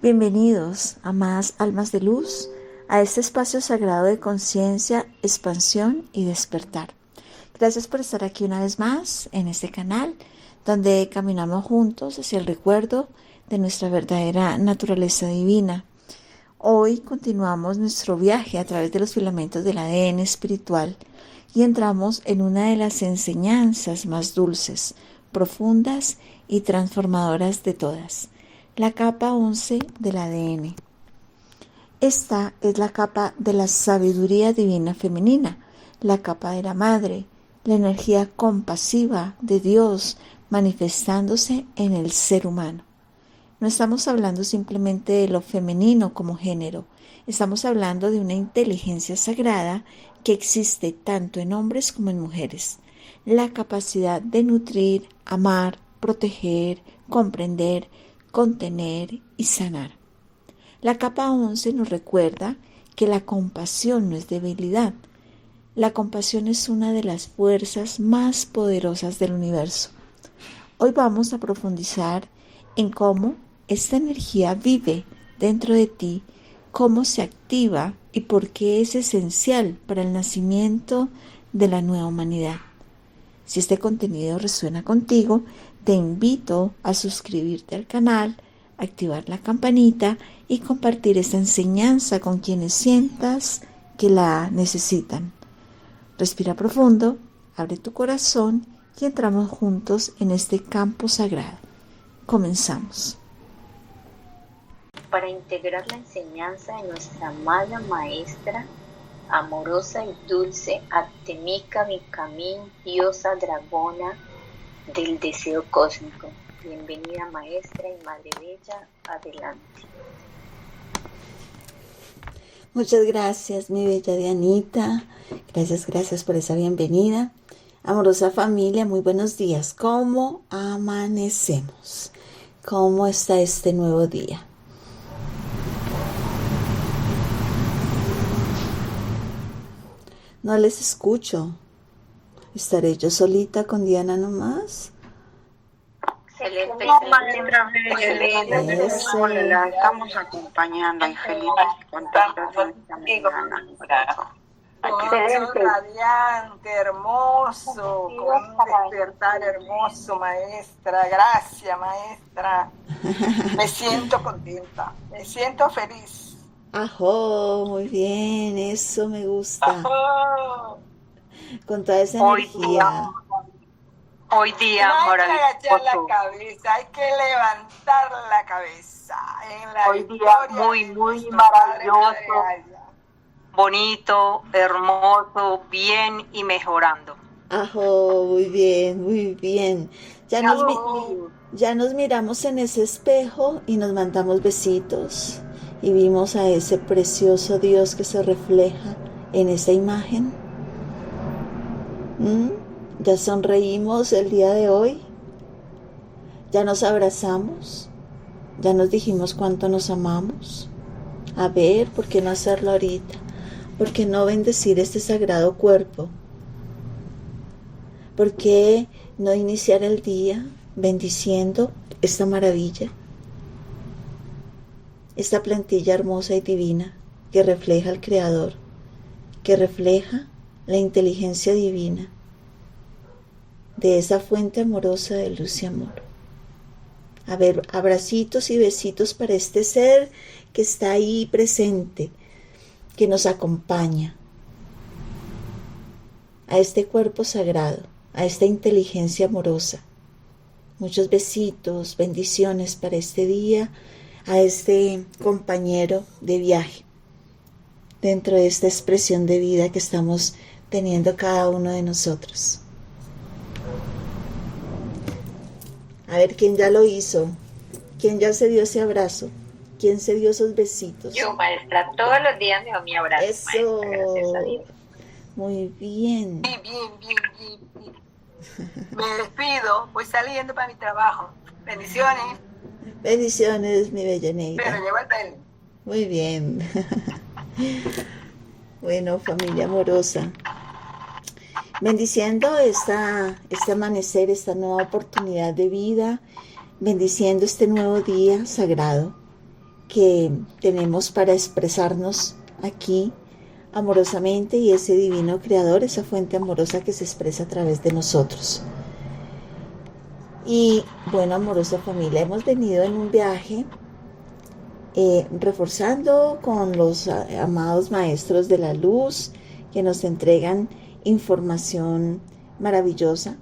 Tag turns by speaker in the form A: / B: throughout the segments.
A: Bienvenidos, amadas almas de luz, a este espacio sagrado de conciencia, expansión y despertar. Gracias por estar aquí una vez más en este canal, donde caminamos juntos hacia el recuerdo de nuestra verdadera naturaleza divina. Hoy continuamos nuestro viaje a través de los filamentos del ADN espiritual y entramos en una de las enseñanzas más dulces, profundas y transformadoras de todas. La capa 11 del ADN. Esta es la capa de la sabiduría divina femenina, la capa de la madre, la energía compasiva de Dios manifestándose en el ser humano. No estamos hablando simplemente de lo femenino como género, estamos hablando de una inteligencia sagrada que existe tanto en hombres como en mujeres. La capacidad de nutrir, amar, proteger, comprender, contener y sanar. La capa 11 nos recuerda que la compasión no es debilidad. La compasión es una de las fuerzas más poderosas del universo. Hoy vamos a profundizar en cómo esta energía vive dentro de ti, cómo se activa y por qué es esencial para el nacimiento de la nueva humanidad. Si este contenido resuena contigo, te invito a suscribirte al canal, activar la campanita y compartir esta enseñanza con quienes sientas que la necesitan. Respira profundo, abre tu corazón y entramos juntos en este campo sagrado. Comenzamos.
B: Para integrar la enseñanza de nuestra amada maestra, amorosa y dulce Artemisa Bikamin, diosa dragona del deseo cósmico. Bienvenida maestra y madre bella, adelante.
A: Muchas gracias, mi bella Dianita. Gracias por esa bienvenida. Amorosa familia, muy buenos días. ¿Cómo amanecemos? ¿Cómo está este nuevo día? No les escucho. ¿Estaré yo solita con Diana nomás?
B: Excelente,
C: maestra excelente.
A: Eso.
C: La estamos acompañando y felices y contentos en esta mañana.
D: Excelente, radiante, hermoso, con un despertar hermoso, maestra. Gracias, maestra. Me siento contenta, me siento feliz.
A: Ajo, muy bien, eso me gusta.
D: Ajo.
A: Con toda esa
C: Hoy
A: energía.
C: Hoy día,
D: No hay que agachar la
C: maravilloso.
D: cabeza, hay que levantar la cabeza. En la
C: Hoy día muy maravilloso, bonito, hermoso, bien y mejorando.
A: Ajo, muy bien, muy bien. Ya nos miramos en ese espejo y nos mandamos besitos y vimos a ese precioso Dios que se refleja en esa imagen. Ya sonreímos el día de hoy, ya nos abrazamos, ya nos dijimos cuánto nos amamos. A ver, ¿por qué no hacerlo ahorita? ¿Por qué no bendecir este sagrado cuerpo? ¿Por qué no iniciar el día bendiciendo esta maravilla? Esta plantilla hermosa y divina que refleja al Creador, que refleja la inteligencia divina de esa fuente amorosa de luz y amor. A ver, abracitos y besitos para este ser que está ahí presente, que nos acompaña, a este cuerpo sagrado, a esta inteligencia amorosa. Muchos besitos, bendiciones para este día, a este compañero de viaje, dentro de esta expresión de vida que estamos teniendo cada uno de nosotros. A ver quién ya lo hizo, quién ya se dio ese abrazo, quién se dio esos besitos.
B: Yo, maestra, todos los días me doy mi abrazo,
A: Eso.
B: maestra, gracias a Dios.
A: Muy bien.
D: Bien. Me despido, voy saliendo para mi trabajo. Bendiciones.
A: Bendiciones, mi bella Neida.
D: Pero llevo el pelo.
A: Muy bien. Bueno, familia amorosa. Bendiciendo este amanecer, esta nueva oportunidad de vida, bendiciendo este nuevo día sagrado que tenemos para expresarnos aquí amorosamente y ese divino creador, esa fuente amorosa que se expresa a través de nosotros. Y bueno, amorosa familia, hemos venido en un viaje reforzando con los amados maestros de la luz que nos entregan información maravillosa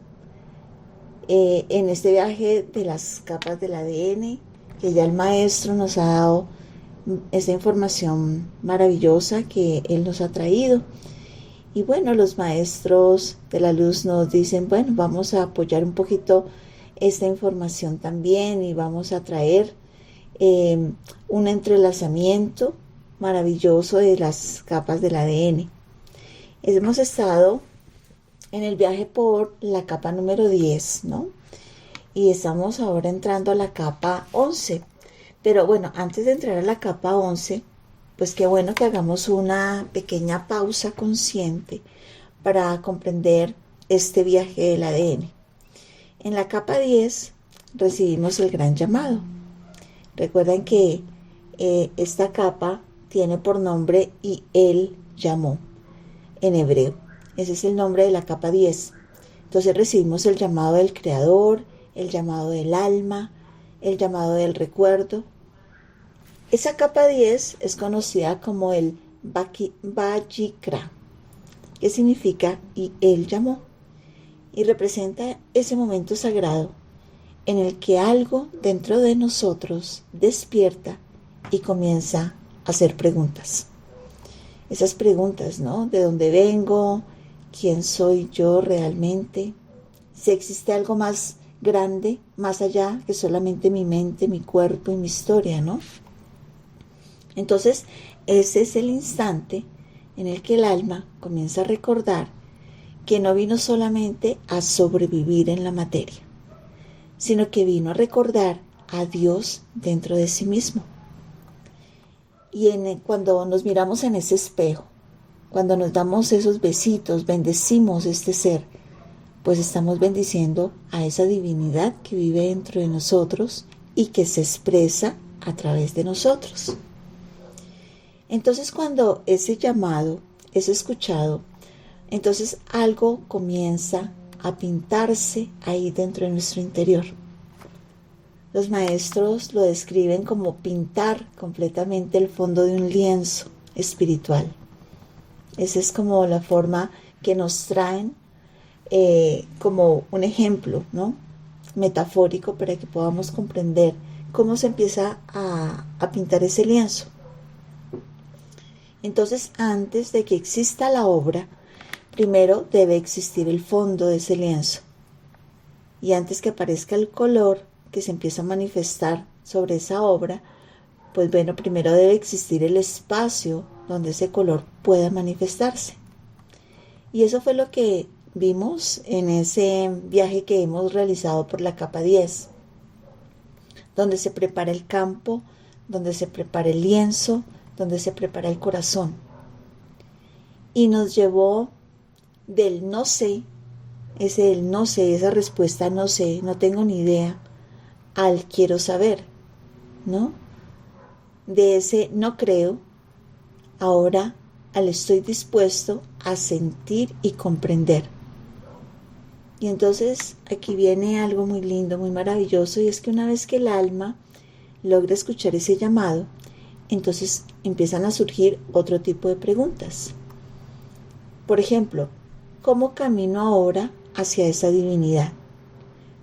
A: en este viaje de las capas del ADN, que ya el maestro nos ha dado esta información maravillosa que él nos ha traído. Y bueno, los maestros de la luz nos dicen, bueno, vamos a apoyar un poquito esta información también y vamos a traer un entrelazamiento maravilloso de las capas del ADN. Hemos estado en el viaje por la capa número 10, ¿no? Y estamos ahora entrando a la capa 11. Pero bueno, antes de entrar a la capa 11, pues qué bueno que hagamos una pequeña pausa consciente para comprender este viaje del ADN. En la capa 10 recibimos el gran llamado. Recuerden que esta capa tiene por nombre y él llamó en hebreo. Ese es el nombre de la capa 10. Entonces recibimos el llamado del creador, el llamado del alma, el llamado del recuerdo. Esa capa 10 es conocida como el Vayikra, que significa y él llamó, y representa ese momento sagrado en el que algo dentro de nosotros despierta y comienza a hacer preguntas. Esas preguntas, ¿no? ¿De dónde vengo? ¿Quién soy yo realmente? Si existe algo más grande, más allá que solamente mi mente, mi cuerpo y mi historia, ¿no? Entonces, ese es el instante en el que el alma comienza a recordar que no vino solamente a sobrevivir en la materia, sino que vino a recordar a Dios dentro de sí mismo. Y cuando nos miramos en ese espejo, cuando nos damos esos besitos, bendecimos este ser, pues estamos bendiciendo a esa divinidad que vive dentro de nosotros y que se expresa a través de nosotros. Entonces, cuando ese llamado es escuchado, entonces algo comienza a pintarse ahí dentro de nuestro interior. Los maestros lo describen como pintar completamente el fondo de un lienzo espiritual. Esa es como la forma que nos traen como un ejemplo, ¿no? Metafórico para que podamos comprender cómo se empieza a pintar ese lienzo. Entonces, antes de que exista la obra, primero debe existir el fondo de ese lienzo. Y antes que aparezca el color que se empieza a manifestar sobre esa obra, pues bueno, primero debe existir el espacio donde ese color pueda manifestarse. Y eso fue lo que vimos en ese viaje que hemos realizado por la capa 10, donde se prepara el campo, donde se prepara el lienzo, donde se prepara el corazón. Y nos llevó del no sé, esa respuesta no sé, no tengo ni idea, al quiero saber, ¿no? De ese no creo, ahora al estoy dispuesto a sentir y comprender. Y entonces aquí viene algo muy lindo, muy maravilloso, y es que una vez que el alma logra escuchar ese llamado, entonces empiezan a surgir otro tipo de preguntas. Por ejemplo, ¿cómo camino ahora hacia esa divinidad?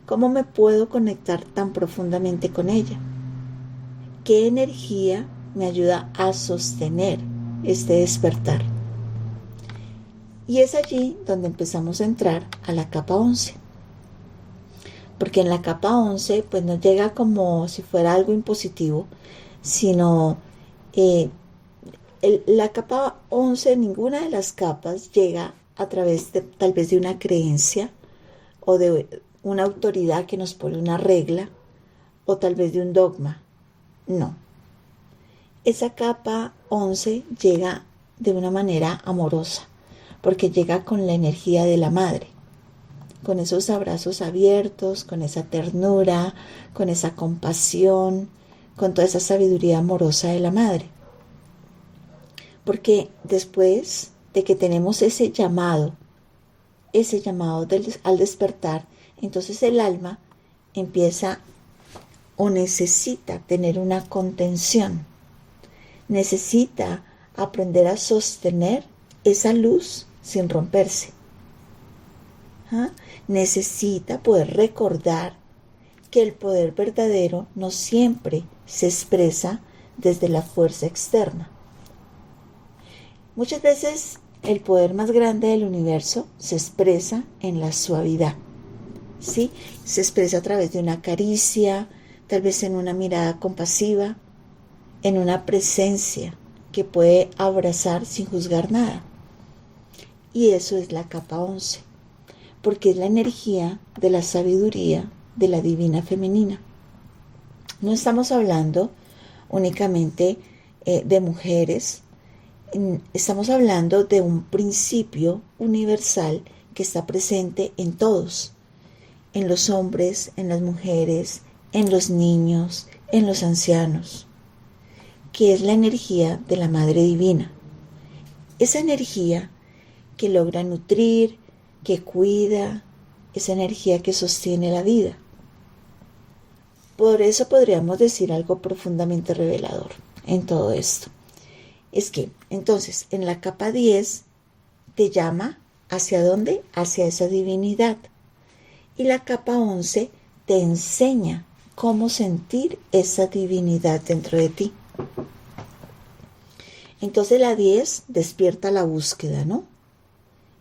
A: ¿Cómo me puedo conectar tan profundamente con ella? ¿Qué energía me ayuda a sostener este despertar? Y es allí donde empezamos a entrar a la capa 11. Porque en la capa 11 pues no llega como si fuera algo impositivo, sino la capa 11, ninguna de las capas llega a través de tal vez de una creencia o de una autoridad que nos pone una regla o tal vez de un dogma. No. Esa capa 11 llega de una manera amorosa, porque llega con la energía de la madre, con esos abrazos abiertos, con esa ternura, con esa compasión, con toda esa sabiduría amorosa de la madre. Porque después de que tenemos ese llamado al despertar, entonces el alma empieza o necesita tener una contención, necesita aprender a sostener esa luz sin romperse. Necesita poder recordar que el poder verdadero no siempre se expresa desde la fuerza externa. Muchas veces el poder más grande del universo se expresa en la suavidad, ¿sí? Se expresa a través de una caricia, tal vez en una mirada compasiva, en una presencia que puede abrazar sin juzgar nada. Y eso es la capa 11, porque es la energía de la sabiduría de la divina femenina. No estamos hablando únicamente de mujeres, estamos hablando de un principio universal que está presente en todos, en los hombres, en las mujeres, en los niños, en los ancianos, que es la energía de la Madre Divina. Esa energía que logra nutrir, que cuida, esa energía que sostiene la vida. Por eso podríamos decir algo profundamente revelador en todo esto. Es que, entonces, en la capa 10 te llama ¿hacia dónde? Hacia esa divinidad. Y la capa 11 te enseña cómo sentir esa divinidad dentro de ti. Entonces la 10 despierta la búsqueda, ¿no?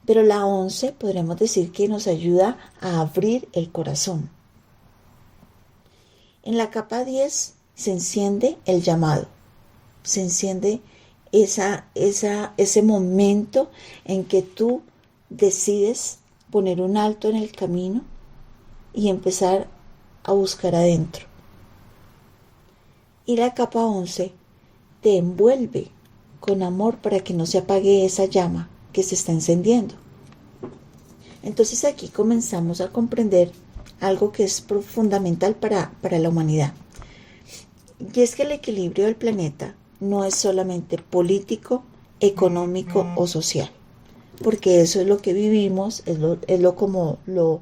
A: Pero la 11 podríamos decir que nos ayuda a abrir el corazón. En la capa 10 se enciende el llamado, se enciende ese momento en que tú decides poner un alto en el camino y empezar a buscar adentro. Y la capa 11 te envuelve con amor para que no se apague esa llama que se está encendiendo. Entonces aquí comenzamos a comprender algo que es fundamental para la humanidad. Y es que el equilibrio del planeta no es solamente político, económico o social, porque eso es lo que vivimos, es lo como lo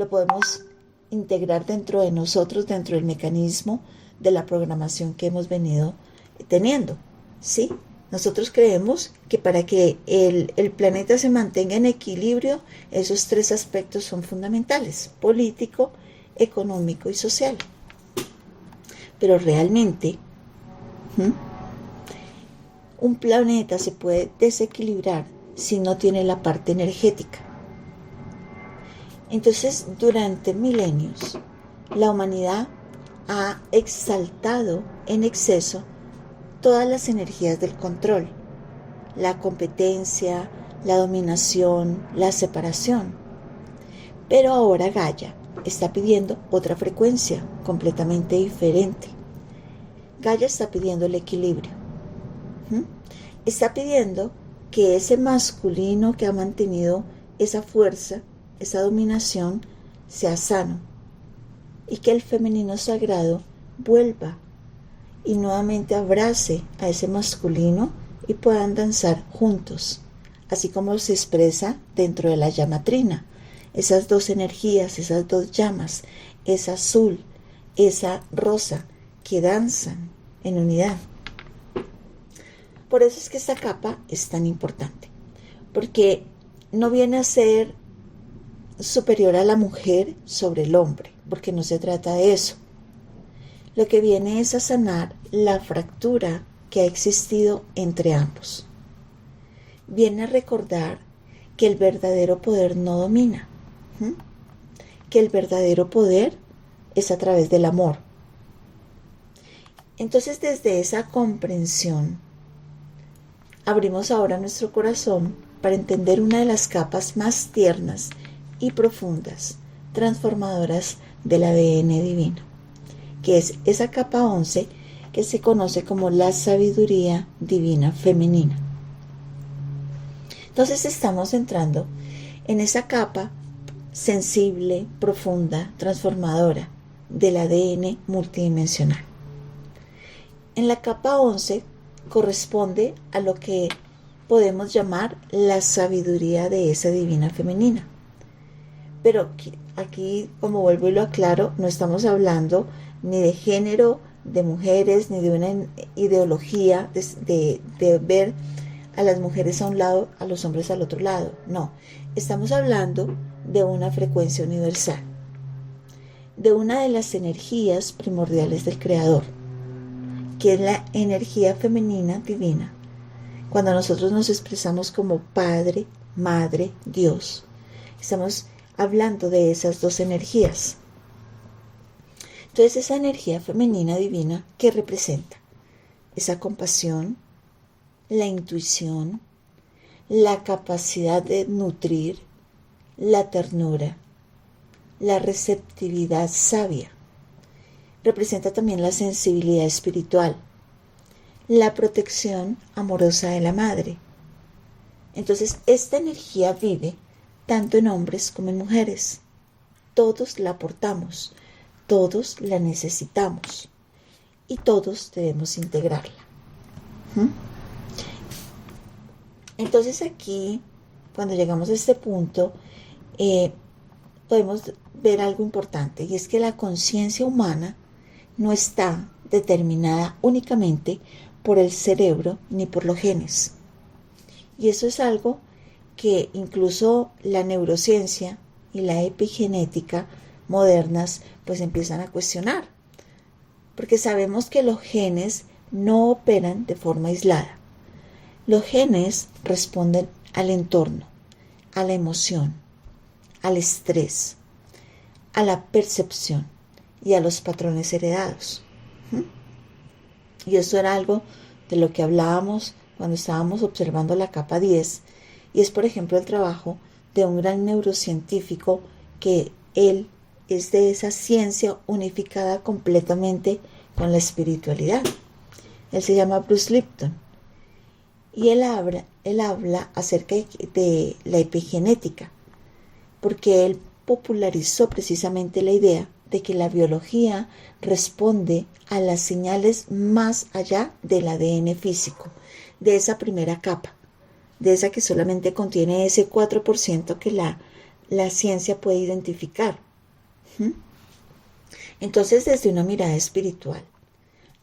A: podemos integrar dentro de nosotros, dentro del mecanismo de la programación que hemos venido teniendo, ¿sí? Nosotros creemos que para que el planeta se mantenga en equilibrio, esos tres aspectos son fundamentales: político, económico y social. Pero realmente, un planeta se puede desequilibrar si no tiene la parte energética. Entonces, durante milenios, la humanidad ha exaltado en exceso todas las energías del control, la competencia, la dominación, la separación. Pero ahora Gaia está pidiendo otra frecuencia completamente diferente. Gaia está pidiendo el equilibrio. Está pidiendo que ese masculino que ha mantenido esa fuerza, esa dominación, sea sano, y que el femenino sagrado vuelva y nuevamente abrace a ese masculino y puedan danzar juntos, así como se expresa dentro de la llamatrina. Esas dos energías, esas dos llamas, esa azul, esa rosa, que danzan en unidad. Por eso es que esta capa es tan importante, porque no viene a ser superior a la mujer sobre el hombre, porque no se trata de eso. Lo que viene es a sanar la fractura que ha existido entre ambos. Viene a recordar que el verdadero poder no domina, que el verdadero poder es a través del amor. Entonces, desde esa comprensión, abrimos ahora nuestro corazón para entender una de las capas más tiernas y profundas, transformadoras del ADN divino, que es esa capa 11 que se conoce como la sabiduría divina femenina. Entonces estamos entrando en esa capa sensible, profunda, transformadora del ADN multidimensional. En la capa 11 corresponde a lo que podemos llamar la sabiduría de esa divina femenina. Pero aquí, como vuelvo y lo aclaro, no estamos hablando ni de género, de mujeres, ni de una ideología de ver a las mujeres a un lado, a los hombres al otro lado. No, estamos hablando de una frecuencia universal, de una de las energías primordiales del Creador, que es la energía femenina divina. Cuando nosotros nos expresamos como Padre, Madre, Dios, estamos hablando de esas dos energías. Entonces, esa energía femenina divina, ¿qué representa? Esa compasión, la intuición, la capacidad de nutrir, la ternura, la receptividad sabia. Representa también la sensibilidad espiritual, la protección amorosa de la madre. Entonces, esta energía vive tanto en hombres como en mujeres. Todos la aportamos, todos la necesitamos y todos debemos integrarla. Entonces aquí, cuando llegamos a este punto, podemos ver algo importante, y es que la conciencia humana no está determinada únicamente por el cerebro ni por los genes. Y eso es algo que incluso la neurociencia y la epigenética modernas pues empiezan a cuestionar, porque sabemos que los genes no operan de forma aislada. Los genes responden al entorno, a la emoción, al estrés, a la percepción y a los patrones heredados. Y eso era algo de lo que hablábamos cuando estábamos observando la capa 10, y es por ejemplo el trabajo de un gran neurocientífico que él es de esa ciencia unificada completamente con la espiritualidad. Él se llama Bruce Lipton y él habla acerca de la epigenética, porque él popularizó precisamente la idea de que la biología responde a las señales más allá del ADN físico, de esa primera capa, de esa que solamente contiene ese 4% que la ciencia puede identificar. Entonces, desde una mirada espiritual,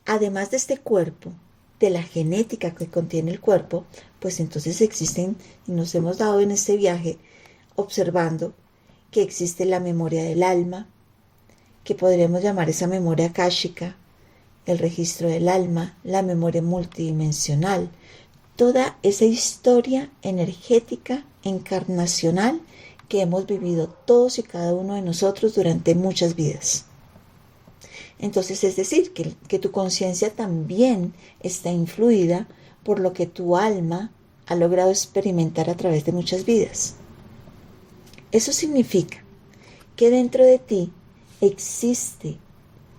A: además de este cuerpo, de la genética que contiene el cuerpo, pues entonces existen, y nos hemos dado en este viaje observando que existe la memoria del alma, que podríamos llamar esa memoria akáshica, el registro del alma, la memoria multidimensional, toda esa historia energética, encarnacional, que hemos vivido todos y cada uno de nosotros durante muchas vidas. Entonces, es decir, que tu conciencia también está influida por lo que tu alma ha logrado experimentar a través de muchas vidas. Eso significa que dentro de ti existe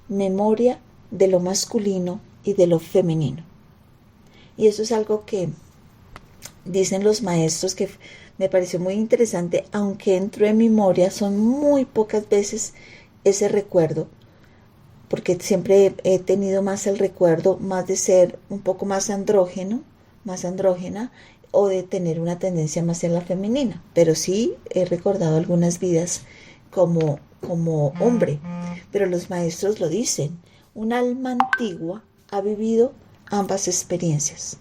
A: memoria de lo masculino y de lo femenino. Y eso es algo que dicen los maestros que me pareció muy interesante, aunque entró en mi memoria, son muy pocas veces ese recuerdo, porque siempre he tenido más el recuerdo más de ser un poco más andrógeno, más andrógena, o de tener una tendencia más hacia la femenina, pero sí he recordado algunas vidas como hombre, pero los maestros lo dicen, un alma antigua ha vivido ambas experiencias.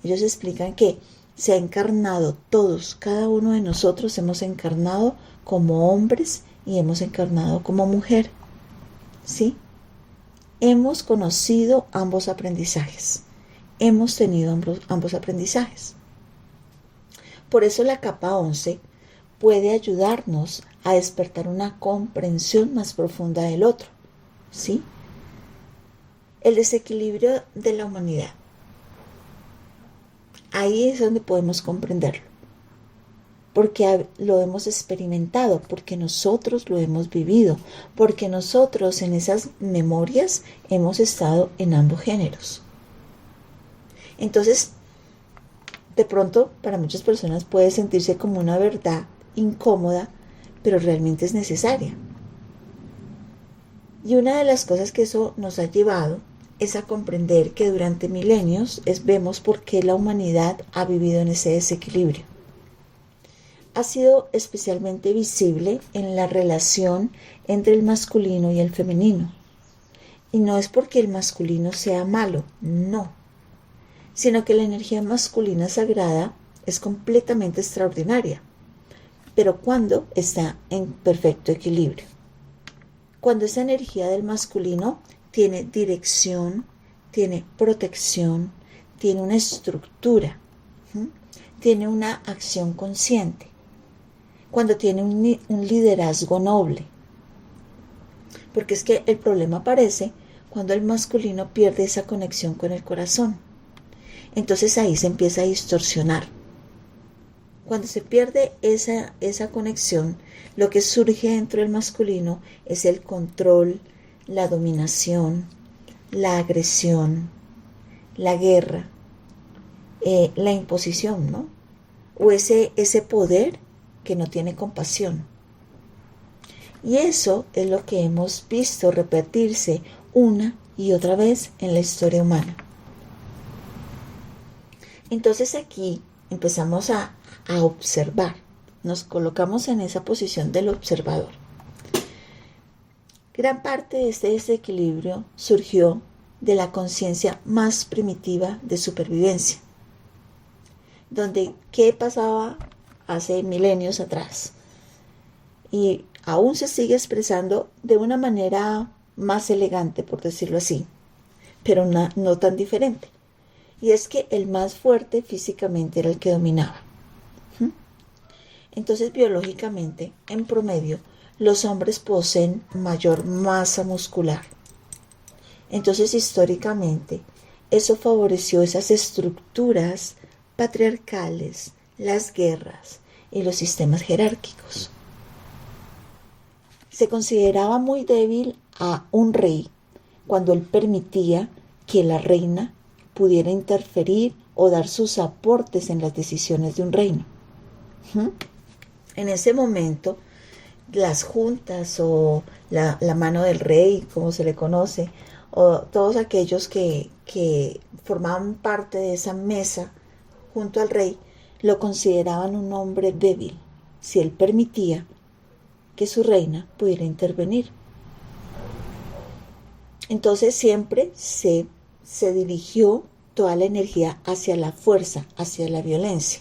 A: Ellos explican que se ha encarnado todos, cada uno de nosotros hemos encarnado como hombres y hemos encarnado como mujer, ¿sí? Hemos conocido ambos aprendizajes, hemos tenido ambos aprendizajes. Por eso la capa 11 puede ayudarnos a despertar una comprensión más profunda del otro, ¿sí? El desequilibrio de la humanidad. Ahí es donde podemos comprenderlo, porque lo hemos experimentado, porque nosotros lo hemos vivido, porque nosotros en esas memorias hemos estado en ambos géneros. Entonces, de pronto para muchas personas puede sentirse como una verdad incómoda, pero realmente es necesaria. Y una de las cosas que eso nos ha llevado es a comprender que durante milenios vemos por qué la humanidad ha vivido en ese desequilibrio. Ha sido especialmente visible en la relación entre el masculino y el femenino. Y no es porque el masculino sea malo, no, sino que la energía masculina sagrada es completamente extraordinaria, pero cuando está en perfecto equilibrio. Cuando esa energía del masculino tiene dirección, tiene protección, tiene una estructura, tiene una acción consciente, cuando tiene un liderazgo noble. Porque es que el problema aparece cuando el masculino pierde esa conexión con el corazón. Entonces ahí se empieza a distorsionar. Cuando se pierde esa conexión, lo que surge dentro del masculino es el control, la dominación, la agresión, la guerra, la imposición, ¿no? O ese poder que no tiene compasión. Y eso es lo que hemos visto repetirse una y otra vez en la historia humana. Entonces aquí empezamos a observar, nos colocamos en esa posición del observador. Gran parte de este desequilibrio surgió de la conciencia más primitiva de supervivencia, donde ¿qué pasaba hace milenios atrás? Y aún se sigue expresando de una manera más elegante, por decirlo así, pero no tan diferente. Y es que el más fuerte físicamente era el que dominaba. Entonces, biológicamente, en promedio, los hombres poseen mayor masa muscular. Entonces, históricamente, eso favoreció esas estructuras patriarcales, las guerras y los sistemas jerárquicos. Se consideraba muy débil a un rey cuando él permitía que la reina pudiera interferir o dar sus aportes en las decisiones de un reino. En ese momento, las juntas o la mano del rey, como se le conoce, o todos aquellos que formaban parte de esa mesa junto al rey, lo consideraban un hombre débil, si él permitía que su reina pudiera intervenir. Entonces siempre se dirigió toda la energía hacia la fuerza, hacia la violencia,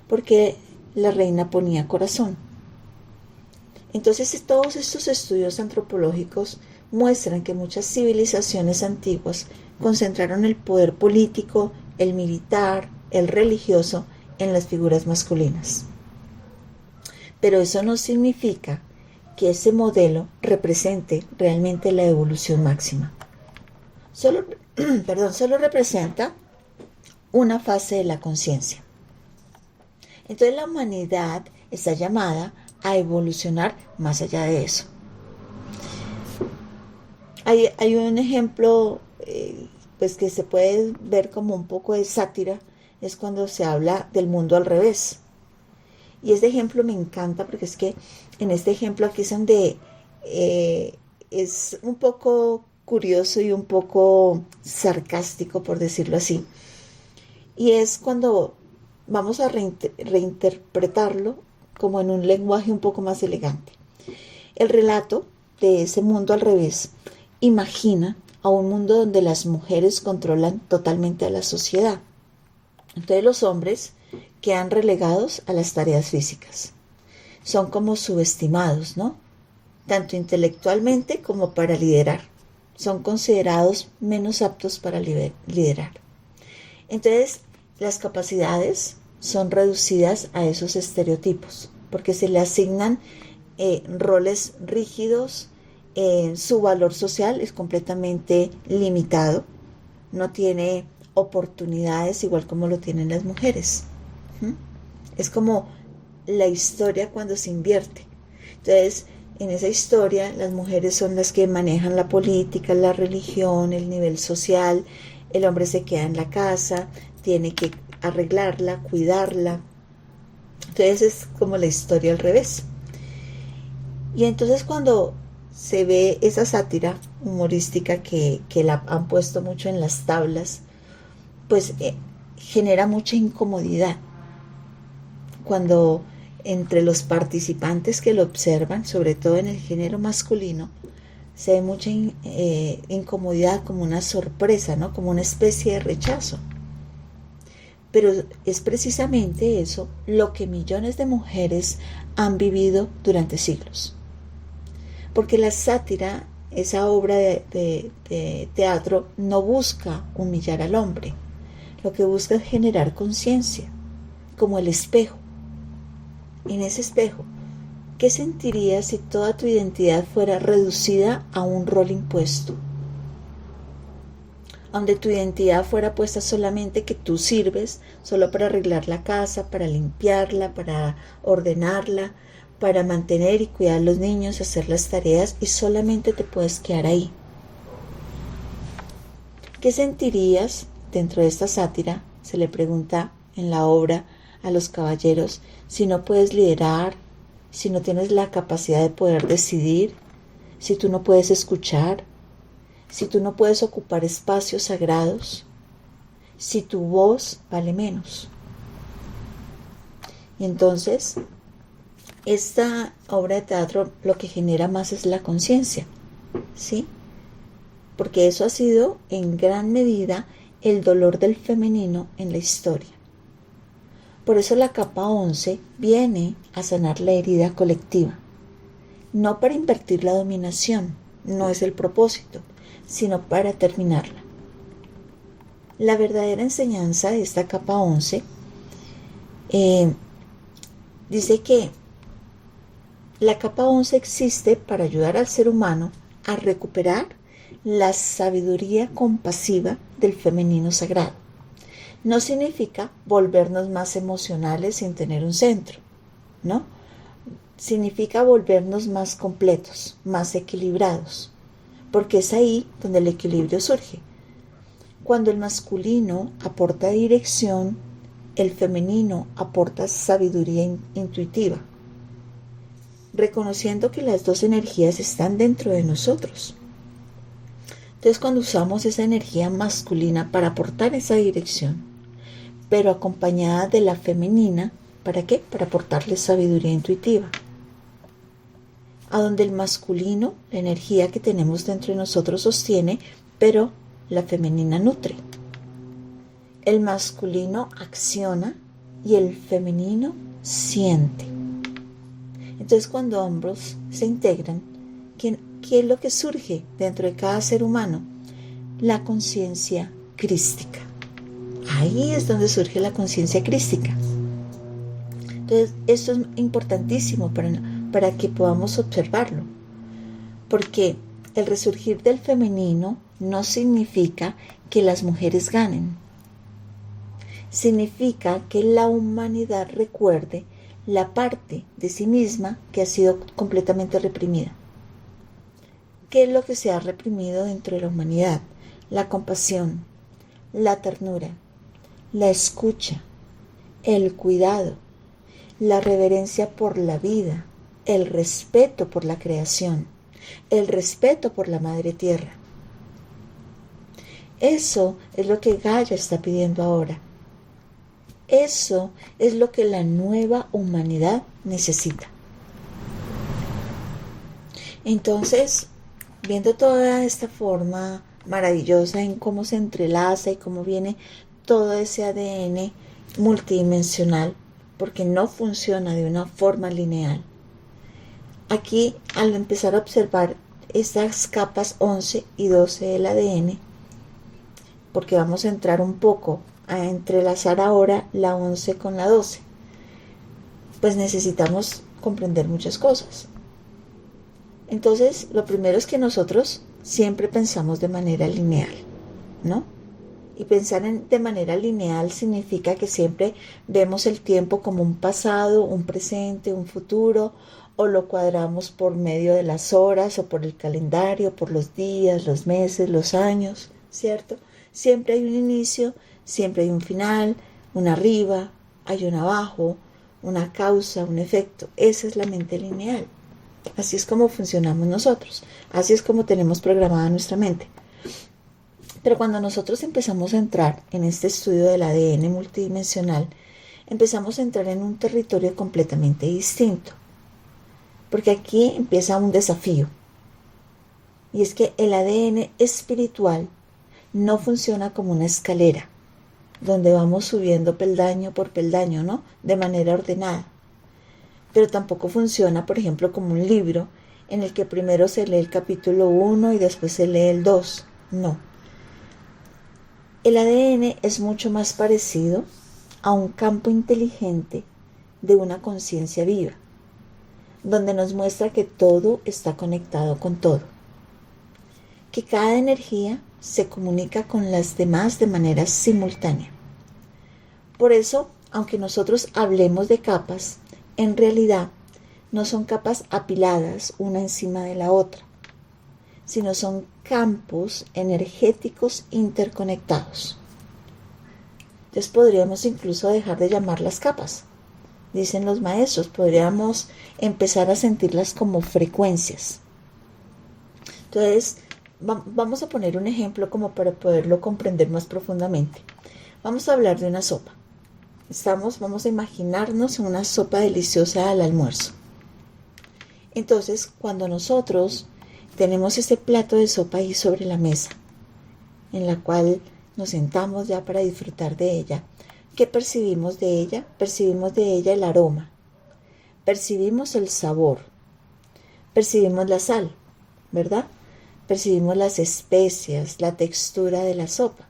A: porque la reina ponía corazón. Entonces todos estos estudios antropológicos muestran que muchas civilizaciones antiguas concentraron el poder político, el militar, el religioso en las figuras masculinas. Pero eso no significa que ese modelo represente realmente la evolución máxima. Solo representa una fase de la conciencia. Entonces la humanidad está llamada a evolucionar más allá de eso. Hay un ejemplo pues que se puede ver como un poco de sátira, es cuando se habla del mundo al revés. Y este ejemplo me encanta porque es que en este ejemplo aquí es donde es un poco curioso y un poco sarcástico, por decirlo así. Y es cuando vamos a reinterpretarlo como en un lenguaje un poco más elegante. El relato de ese mundo al revés imagina a un mundo donde las mujeres controlan totalmente a la sociedad. Entonces los hombres quedan relegados a las tareas físicas. Son como subestimados, ¿no? Tanto intelectualmente como para liderar. Son considerados menos aptos para liderar. Entonces, las capacidades son reducidas a esos estereotipos, porque se le asignan roles rígidos, su valor social es completamente limitado, no tiene oportunidades igual como lo tienen las mujeres. Es como la historia cuando se invierte. Entonces, en esa historia, las mujeres son las que manejan la política, la religión, el nivel social. El hombre se queda en la casa, tiene que arreglarla, cuidarla. Entonces, es como la historia al revés. Y entonces, cuando se ve esa sátira humorística que la han puesto mucho en las tablas, pues genera mucha incomodidad cuando entre los participantes que lo observan, sobre todo en el género masculino, se ve mucha incomodidad, como una sorpresa, ¿no? Como una especie de rechazo. Pero es precisamente eso lo que millones de mujeres han vivido durante siglos. Porque la sátira, esa obra de teatro, no busca humillar al hombre. Lo que busca es generar conciencia, como el espejo. En ese espejo, ¿qué sentirías si toda tu identidad fuera reducida a un rol impuesto? Donde tu identidad fuera puesta solamente que tú sirves solo para arreglar la casa, para limpiarla, para ordenarla, para mantener y cuidar a los niños, hacer las tareas, y solamente te puedes quedar ahí. ¿Qué sentirías dentro de esta sátira? Se le pregunta en la obra a los caballeros, si no puedes liderar, si no tienes la capacidad de poder decidir, si tú no puedes escuchar, si tú no puedes ocupar espacios sagrados, si tu voz vale menos. Y entonces, esta obra de teatro lo que genera más es la conciencia, ¿sí? Porque eso ha sido en gran medida el dolor del femenino en la historia. Por eso la capa 11 viene a sanar la herida colectiva, no para invertir la dominación, no es el propósito, sino para terminarla. La verdadera enseñanza de esta capa 11 dice que la capa 11 existe para ayudar al ser humano a recuperar la sabiduría compasiva del femenino sagrado. No significa volvernos más emocionales sin tener un centro, ¿no? Significa volvernos más completos, más equilibrados, porque es ahí donde el equilibrio surge. Cuando el masculino aporta dirección, el femenino aporta sabiduría intuitiva, reconociendo que las dos energías están dentro de nosotros. Entonces, cuando usamos esa energía masculina para aportar esa dirección, pero acompañada de la femenina, ¿para qué? Para aportarle sabiduría intuitiva. A donde el masculino, la energía que tenemos dentro de nosotros sostiene, pero la femenina nutre. El masculino acciona y el femenino siente. Entonces, cuando ambos se integran, ¿qué es lo que surge dentro de cada ser humano? La conciencia crística. Ahí es donde surge la conciencia crística. Entonces, esto es importantísimo para que podamos observarlo. Porque el resurgir del femenino no significa que las mujeres ganen. Significa que la humanidad recuerde la parte de sí misma que ha sido completamente reprimida. ¿Qué es lo que se ha reprimido dentro de la humanidad? La compasión, la ternura, la escucha, el cuidado, la reverencia por la vida, el respeto por la creación, el respeto por la madre tierra. Eso es lo que Gaia está pidiendo ahora. Eso es lo que la nueva humanidad necesita. Entonces, viendo toda esta forma maravillosa en cómo se entrelaza y cómo viene todo ese ADN multidimensional, porque no funciona de una forma lineal. Aquí, al empezar a observar estas capas 11 y 12 del ADN, porque vamos a entrar un poco a entrelazar ahora la 11 con la 12, pues necesitamos comprender muchas cosas. Entonces, lo primero es que nosotros siempre pensamos de manera lineal, ¿no? Y pensar de manera lineal significa que siempre vemos el tiempo como un pasado, un presente, un futuro, o lo cuadramos por medio de las horas o por el calendario, por los días, los meses, los años, ¿cierto? Siempre hay un inicio, siempre hay un final, un arriba, hay un abajo, una causa, un efecto. Esa es la mente lineal. Así es como funcionamos nosotros. Así es como tenemos programada nuestra mente. Pero cuando nosotros empezamos a entrar en este estudio del ADN multidimensional, empezamos a entrar en un territorio completamente distinto. Porque aquí empieza un desafío. Y es que el ADN espiritual no funciona como una escalera, donde vamos subiendo peldaño por peldaño, ¿no? De manera ordenada. Pero tampoco funciona, por ejemplo, como un libro en el que primero se lee el capítulo 1 y después se lee el 2. No. El ADN es mucho más parecido a un campo inteligente de una conciencia viva, donde nos muestra que todo está conectado con todo, que cada energía se comunica con las demás de manera simultánea. Por eso, aunque nosotros hablemos de capas, en realidad no son capas apiladas una encima de la otra, sino son campos energéticos interconectados. Entonces podríamos incluso dejar de llamarlas capas. Dicen los maestros, podríamos empezar a sentirlas como frecuencias. Entonces, vamos a poner un ejemplo como para poderlo comprender más profundamente. Vamos a hablar de una sopa. Vamos a imaginarnos una sopa deliciosa al almuerzo. Entonces, cuando nosotros tenemos ese plato de sopa ahí sobre la mesa, en la cual nos sentamos ya para disfrutar de ella, ¿qué percibimos de ella? Percibimos de ella el aroma, percibimos el sabor, percibimos la sal, ¿verdad? Percibimos las especias, la textura de la sopa.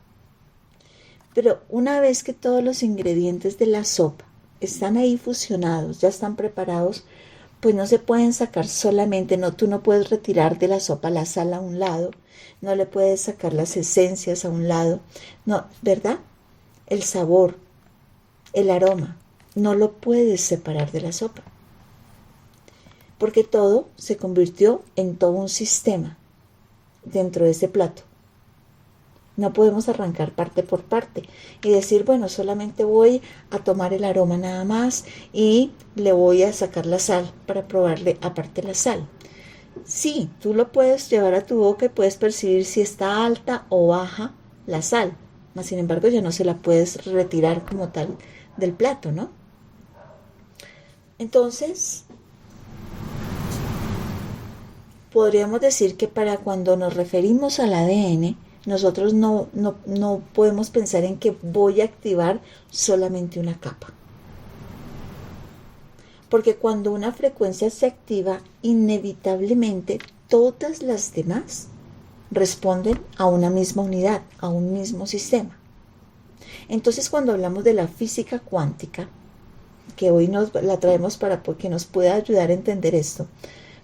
A: Pero una vez que todos los ingredientes de la sopa están ahí fusionados, ya están preparados, pues no se pueden sacar solamente, tú no puedes retirar de la sopa la sal a un lado, no le puedes sacar las esencias a un lado, no, ¿verdad? El sabor, el aroma, no lo puedes separar de la sopa, porque todo se convirtió en todo un sistema dentro de ese plato. No podemos arrancar parte por parte y decir, bueno, solamente voy a tomar el aroma nada más y le voy a sacar la sal para probarle aparte la sal. Sí, tú lo puedes llevar a tu boca y puedes percibir si está alta o baja la sal, mas sin embargo ya no se la puedes retirar como tal del plato, ¿no? Entonces, podríamos decir que para cuando nos referimos al ADN, nosotros no podemos pensar en que voy a activar solamente una capa. Porque cuando una frecuencia se activa, inevitablemente todas las demás responden a una misma unidad, a un mismo sistema. Entonces, cuando hablamos de la física cuántica, que hoy la traemos para que nos pueda ayudar a entender esto,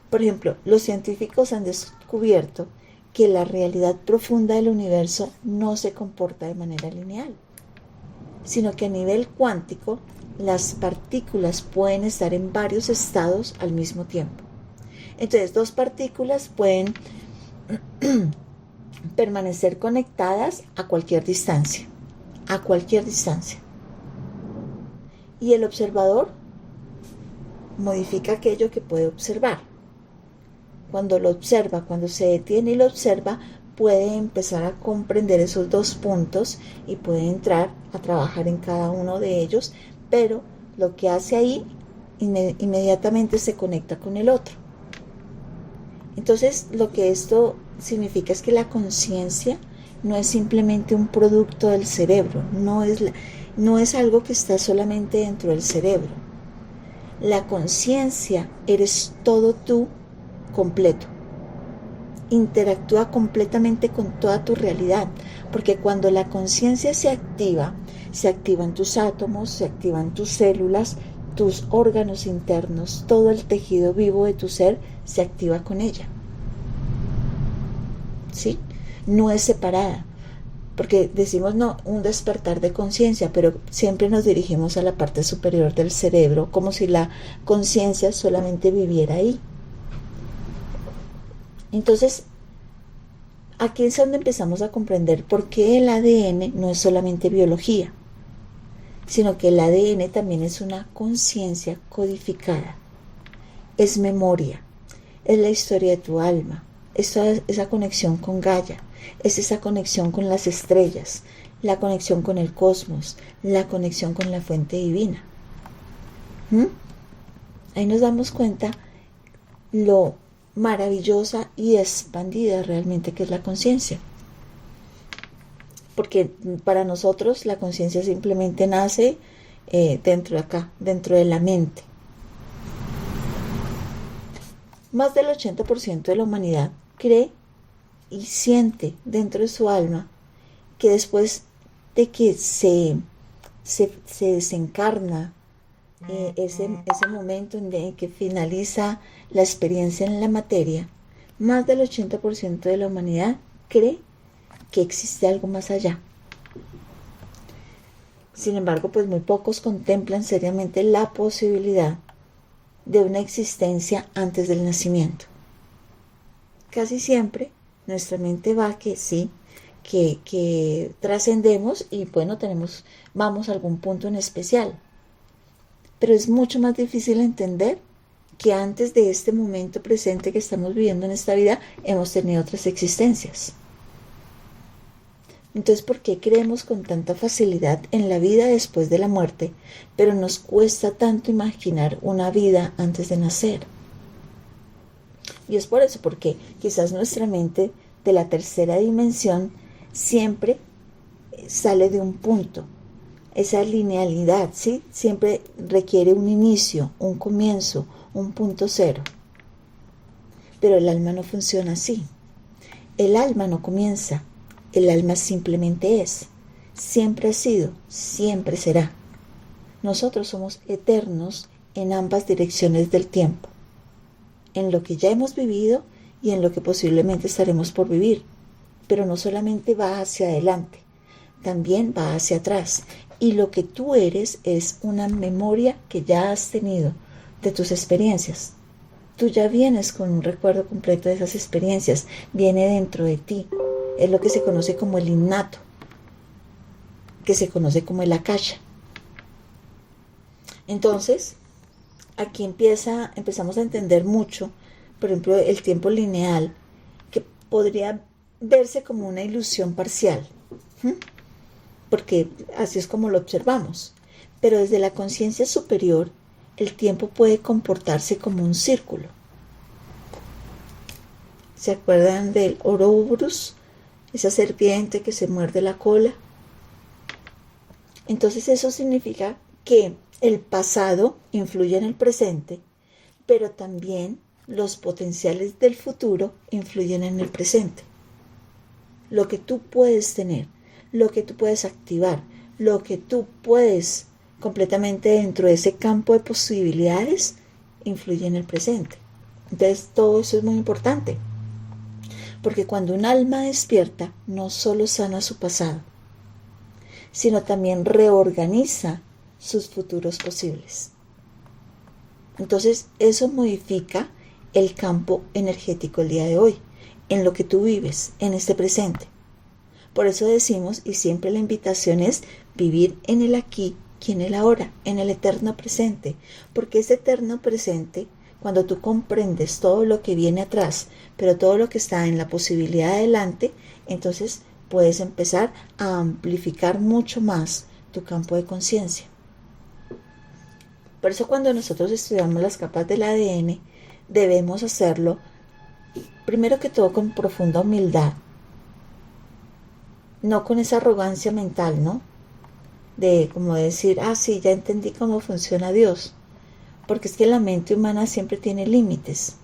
A: por ejemplo, los científicos han descubierto que la realidad profunda del universo no se comporta de manera lineal, sino que a nivel cuántico las partículas pueden estar en varios estados al mismo tiempo. Entonces, dos partículas pueden permanecer conectadas a cualquier distancia, Y el observador modifica aquello que puede observar. Cuando lo observa, cuando se detiene y lo observa, puede empezar a comprender esos dos puntos y puede entrar a trabajar en cada uno de ellos, pero lo que hace ahí inmediatamente se conecta con el otro. Entonces, lo que esto significa es que la conciencia no es simplemente un producto del cerebro, no es algo que está solamente dentro del cerebro. La conciencia eres todo tú completo. Interactúa completamente con toda tu realidad, porque cuando la conciencia se activan tus átomos, se activan tus células, tus órganos internos, todo el tejido vivo de tu ser se activa con ella. ¿Sí? No es separada, porque decimos no, un despertar de conciencia, pero siempre nos dirigimos a la parte superior del cerebro, como si la conciencia solamente viviera ahí. Entonces, aquí es donde empezamos a comprender por qué el ADN no es solamente biología, sino que el ADN también es una conciencia codificada, es memoria, es la historia de tu alma, esa conexión con Gaia, es esa conexión con las estrellas, la conexión con el cosmos, la conexión con la fuente divina. Ahí nos damos cuenta lo maravillosa y expandida realmente que es la conciencia. Porque para nosotros la conciencia simplemente nace dentro de acá, dentro de la mente. Más del 80% de la humanidad cree y siente dentro de su alma que después de que se desencarna, ese momento en que finaliza la experiencia en la materia, más del 80% de la humanidad cree que existe algo más allá. Sin embargo, pues muy pocos contemplan seriamente la posibilidad de una existencia antes del nacimiento. Casi siempre nuestra mente va que sí, que trascendemos y bueno, vamos a algún punto en especial. Pero es mucho más difícil entender que antes de este momento presente que estamos viviendo en esta vida, hemos tenido otras existencias. Entonces, ¿por qué creemos con tanta facilidad en la vida después de la muerte, pero nos cuesta tanto imaginar una vida antes de nacer? Y es por eso, porque quizás nuestra mente de la tercera dimensión siempre sale de un punto. Esa linealidad, ¿sí? Siempre requiere un inicio, un comienzo, un punto cero. Pero el alma no funciona así. El alma no comienza, el alma simplemente es. Siempre ha sido, siempre será. Nosotros somos eternos en ambas direcciones del tiempo. En lo que ya hemos vivido y en lo que posiblemente estaremos por vivir. Pero no solamente va hacia adelante, también va hacia atrás. Y lo que tú eres es una memoria que ya has tenido de tus experiencias. Tú ya vienes con un recuerdo completo de esas experiencias. Viene dentro de ti. Es lo que se conoce como el innato, que se conoce como el akasha. Entonces, aquí empezamos a entender mucho, por ejemplo, el tiempo lineal, que podría verse como una ilusión parcial. Porque así es como lo observamos. Pero desde la conciencia superior, el tiempo puede comportarse como un círculo. ¿Se acuerdan del Ouroboros? Esa serpiente que se muerde la cola. Entonces eso significa que el pasado influye en el presente, pero también los potenciales del futuro influyen en el presente. Lo que tú puedes tener, lo que tú puedes activar, lo que tú puedes completamente dentro de ese campo de posibilidades, influye en el presente. Entonces todo eso es muy importante, porque cuando un alma despierta, no solo sana su pasado, sino también reorganiza sus futuros posibles. Entonces eso modifica el campo energético el día de hoy, en lo que tú vives, en este presente. Por eso decimos, y siempre la invitación es vivir en el aquí y en el ahora, en el eterno presente, porque ese eterno presente, cuando tú comprendes todo lo que viene atrás, pero todo lo que está en la posibilidad de adelante, entonces puedes empezar a amplificar mucho más tu campo de conciencia. Por eso cuando nosotros estudiamos las capas del ADN, debemos hacerlo primero que todo con profunda humildad, no con esa arrogancia mental, ¿no? De como decir, sí, ya entendí cómo funciona Dios, porque es que la mente humana siempre tiene límites.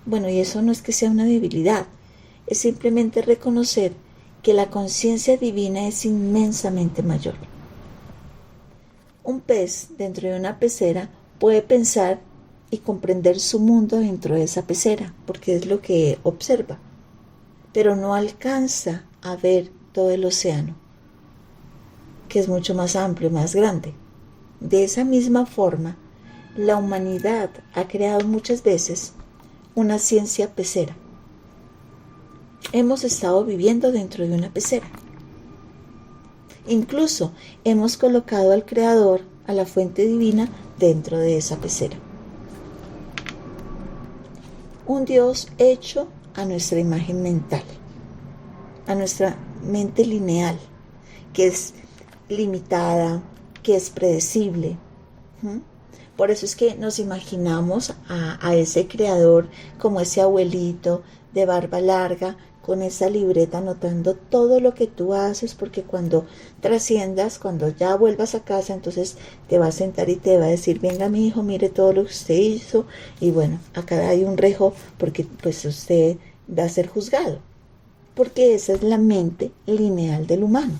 A: Bueno, y eso no es que sea una debilidad, es simplemente reconocer que la conciencia divina es inmensamente mayor. Un pez dentro de una pecera puede pensar y comprender su mundo dentro de esa pecera, porque es lo que observa, pero no alcanza a ver todo el océano, que es mucho más amplio, más grande. De esa misma forma, la humanidad ha creado muchas veces una ciencia pecera. Hemos estado viviendo dentro de una pecera. Incluso hemos colocado al Creador, a la fuente divina, dentro de esa pecera. un Dios hecho a nuestra imagen mental, a nuestra mente lineal, que es limitada, que es predecible. Por eso es que nos imaginamos a ese creador como ese abuelito de barba larga, con esa libreta anotando todo lo que tú haces, porque cuando trasciendas, cuando ya vuelvas a casa, entonces te va a sentar y te va a decir, venga mi hijo, mire todo lo que usted hizo, y bueno, acá hay un rejo, porque pues usted va a ser juzgado, porque esa es la mente lineal del humano.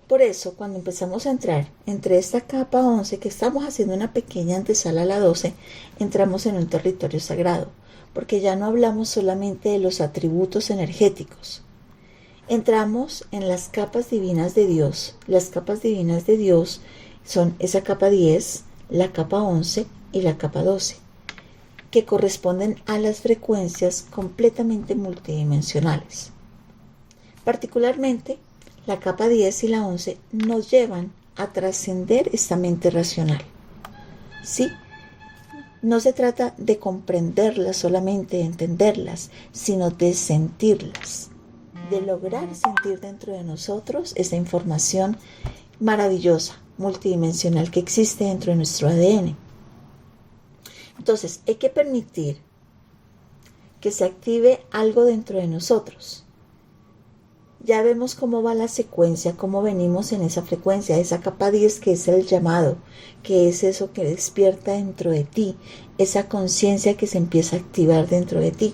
A: Por eso, cuando empezamos a entrar entre esta capa 11, que estamos haciendo una pequeña antesala a la 12, entramos en un territorio sagrado, porque ya no hablamos solamente de los atributos energéticos. Entramos en las capas divinas de Dios. Las capas divinas de Dios son esa capa 10, la capa 11 y la capa 12, que corresponden a las frecuencias completamente multidimensionales. Particularmente, la capa 10 y la 11 nos llevan a trascender esta mente racional. ¿Sí? No se trata de comprenderlas solamente, de entenderlas, sino de sentirlas, de lograr sentir dentro de nosotros esa información maravillosa, multidimensional que existe dentro de nuestro ADN. Entonces, hay que permitir que se active algo dentro de nosotros. Ya vemos cómo va la secuencia, cómo venimos en esa frecuencia, esa capa 10 que es el llamado, que es eso que despierta dentro de ti, esa conciencia que se empieza a activar dentro de ti.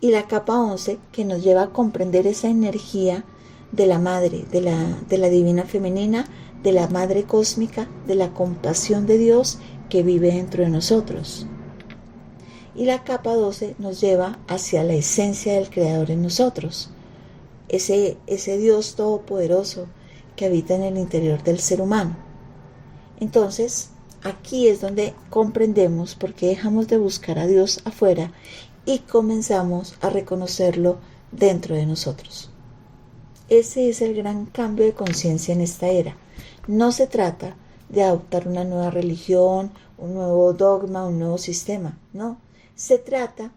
A: Y la capa 11 que nos lleva a comprender esa energía de la madre, de la divina femenina, de la madre cósmica, de la compasión de Dios que vive dentro de nosotros. Y la capa 12 nos lleva hacia la esencia del Creador en nosotros. Ese Dios todopoderoso que habita en el interior del ser humano. Entonces, aquí es donde comprendemos por qué dejamos de buscar a Dios afuera y comenzamos a reconocerlo dentro de nosotros. Ese es el gran cambio de conciencia en esta era. No se trata de adoptar una nueva religión, un nuevo dogma, un nuevo sistema, no. Se trata,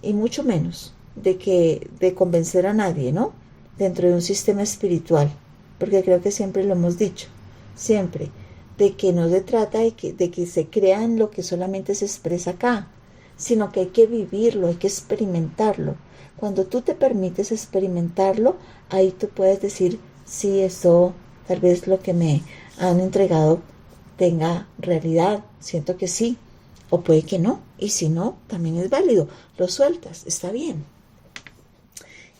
A: y mucho menos, de convencer a nadie, ¿no? Dentro de un sistema espiritual, porque creo que siempre lo hemos dicho, siempre, de que no se trata de que se crea en lo que solamente se expresa acá, sino que hay que vivirlo, hay que experimentarlo. Cuando tú te permites experimentarlo, ahí tú puedes decir, sí, esto, tal vez lo que me han entregado tenga realidad, siento que sí, o puede que no, y si no, también es válido, lo sueltas, está bien.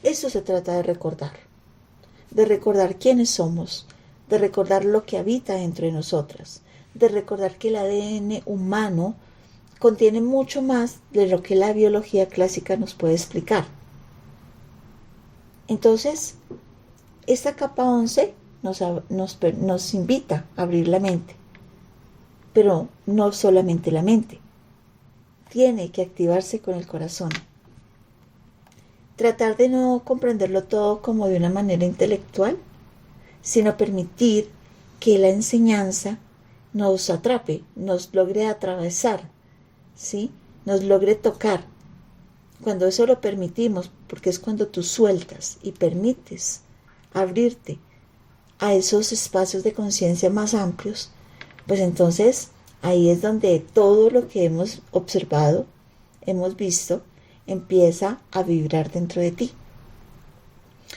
A: Eso se trata de recordar quiénes somos, de recordar lo que habita dentro de nosotras, de recordar que el ADN humano contiene mucho más de lo que la biología clásica nos puede explicar. Entonces, esta capa 11 nos invita a abrir la mente, pero no solamente la mente, tiene que activarse con el corazón. Tratar de no comprenderlo todo como de una manera intelectual, sino permitir que la enseñanza nos atrape, nos logre atravesar, ¿sí? Nos logre tocar. Cuando eso lo permitimos, porque es cuando tú sueltas y permites abrirte a esos espacios de conciencia más amplios, pues entonces ahí es donde todo lo que hemos observado, hemos visto, empieza a vibrar dentro de ti.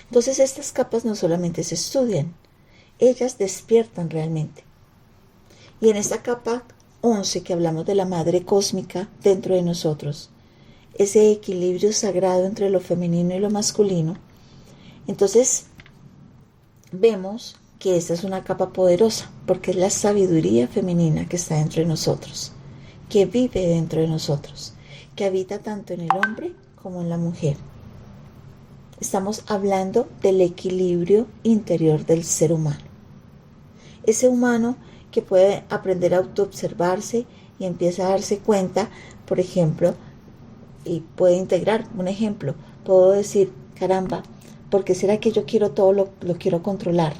A: Entonces estas capas no solamente se estudian, ellas despiertan realmente. Y en esta capa 11 que hablamos de la madre cósmica dentro de nosotros, ese equilibrio sagrado entre lo femenino y lo masculino, entonces vemos que esta es una capa poderosa, porque es la sabiduría femenina que está dentro de nosotros, que vive dentro de nosotros, que habita tanto en el hombre como en la mujer. Estamos hablando del equilibrio interior del ser humano. Ese humano que puede aprender a autoobservarse y empieza a darse cuenta, por ejemplo, y puede integrar un ejemplo. Puedo decir, caramba, ¿por qué será que yo quiero todo lo quiero controlar?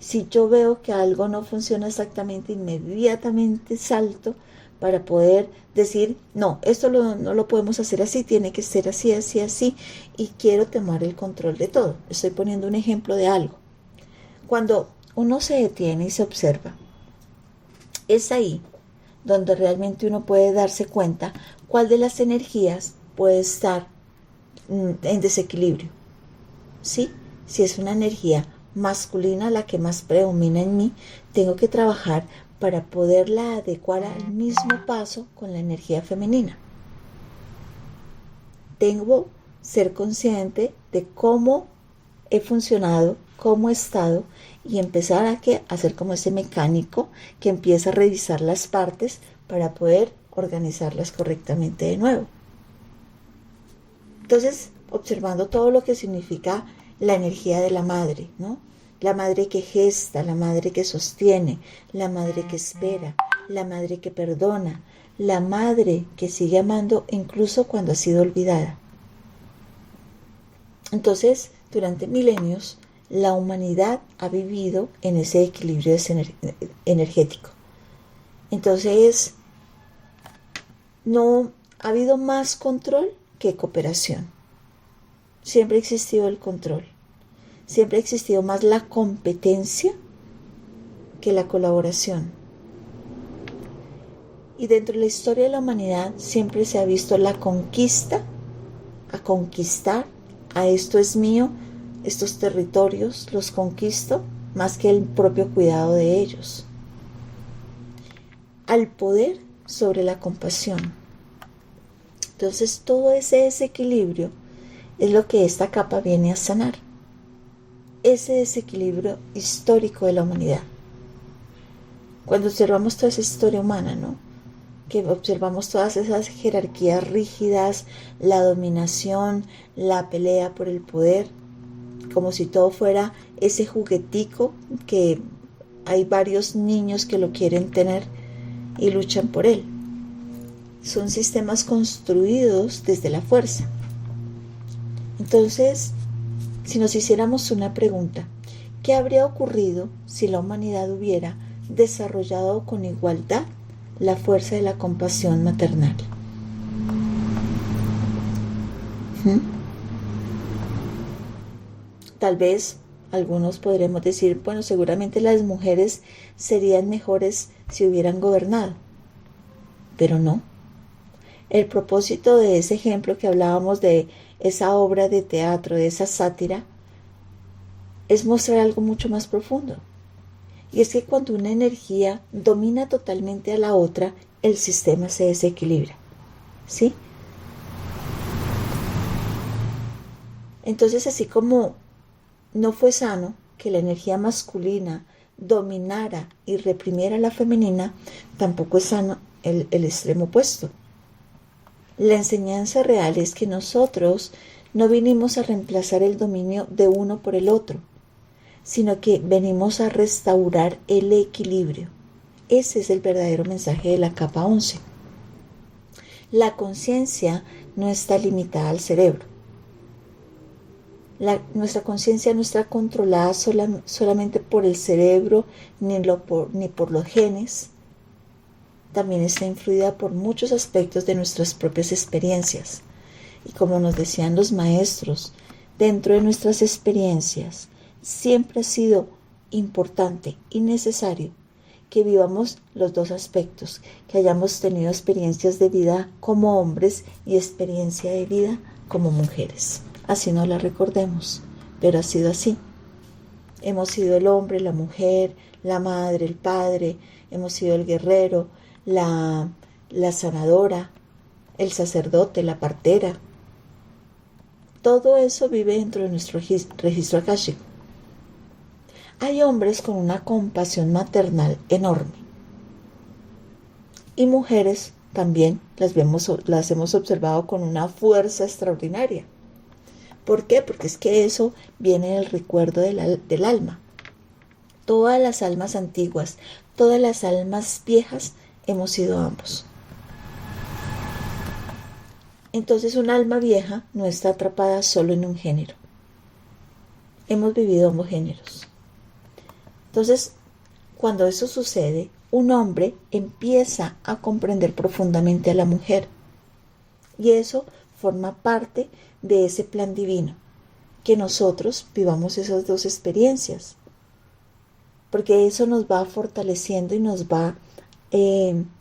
A: Si yo veo que algo no funciona exactamente, inmediatamente salto para poder decir, no, esto no lo podemos hacer así, tiene que ser así, así, así, y quiero tomar el control de todo. Estoy poniendo un ejemplo de algo. Cuando uno se detiene y se observa, es ahí donde realmente uno puede darse cuenta cuál de las energías puede estar en desequilibrio. ¿Sí? Si es una energía masculina la que más predomina en mí, tengo que trabajar para poderla adecuar al mismo paso con la energía femenina. Tengo que ser consciente de cómo he funcionado, cómo he estado, y empezar a ser como ese mecánico que empieza a revisar las partes para poder organizarlas correctamente de nuevo. Entonces, observando todo lo que significa la energía de la madre, ¿no? La madre que gesta, la madre que sostiene, la madre que espera, la madre que perdona, la madre que sigue amando incluso cuando ha sido olvidada. Entonces, durante milenios, la humanidad ha vivido en ese equilibrio energético. Entonces, no ha habido más control que cooperación. Siempre ha existido el control. Siempre ha existido más la competencia que la colaboración. Y dentro de la historia de la humanidad siempre se ha visto la conquista, a conquistar, a esto es mío, estos territorios los conquisto, más que el propio cuidado de ellos. Al poder sobre la compasión. Entonces todo ese desequilibrio es lo que esta capa viene a sanar. Ese desequilibrio histórico de la humanidad. Cuando observamos toda esa historia humana, ¿no? Que observamos todas esas jerarquías rígidas, la dominación, la pelea por el poder, como si todo fuera ese juguetico que hay varios niños que lo quieren tener y luchan por él. Son sistemas construidos desde la fuerza. Entonces, si nos hiciéramos una pregunta, ¿qué habría ocurrido si la humanidad hubiera desarrollado con igualdad la fuerza de la compasión maternal? Tal vez algunos podremos decir, bueno, seguramente las mujeres serían mejores si hubieran gobernado, pero no. El propósito de ese ejemplo que hablábamos, de esa obra de teatro, de esa sátira, es mostrar algo mucho más profundo. Y es que cuando una energía domina totalmente a la otra, el sistema se desequilibra. ¿Sí? Entonces, así como no fue sano que la energía masculina dominara y reprimiera a la femenina, tampoco es sano el extremo opuesto. La enseñanza real es que nosotros no vinimos a reemplazar el dominio de uno por el otro, sino que venimos a restaurar el equilibrio. Ese es el verdadero mensaje de la capa 11. La conciencia no está limitada al cerebro. Nuestra conciencia no está controlada solamente por el cerebro ni por los genes. También está influida por muchos aspectos de nuestras propias experiencias. Y como nos decían los maestros, dentro de nuestras experiencias siempre ha sido importante y necesario que vivamos los dos aspectos, que hayamos tenido experiencias de vida como hombres y experiencia de vida como mujeres. Así no la recordemos, pero ha sido así. Hemos sido el hombre, la mujer, la madre, el padre, hemos sido el guerrero, la sanadora, el sacerdote, la partera. Todo eso vive dentro de nuestro registro akáshico. Hay hombres con una compasión maternal enorme. Y mujeres también las hemos observado con una fuerza extraordinaria. ¿Por qué? Porque es que eso viene del recuerdo del alma. Todas las almas antiguas, todas las almas viejas hemos sido ambos. Entonces un alma vieja no está atrapada solo en un género. Hemos vivido ambos géneros. Entonces, cuando eso sucede, un hombre empieza a comprender profundamente a la mujer. Y eso forma parte de ese plan divino, que nosotros vivamos esas dos experiencias, porque eso nos va fortaleciendo y nos va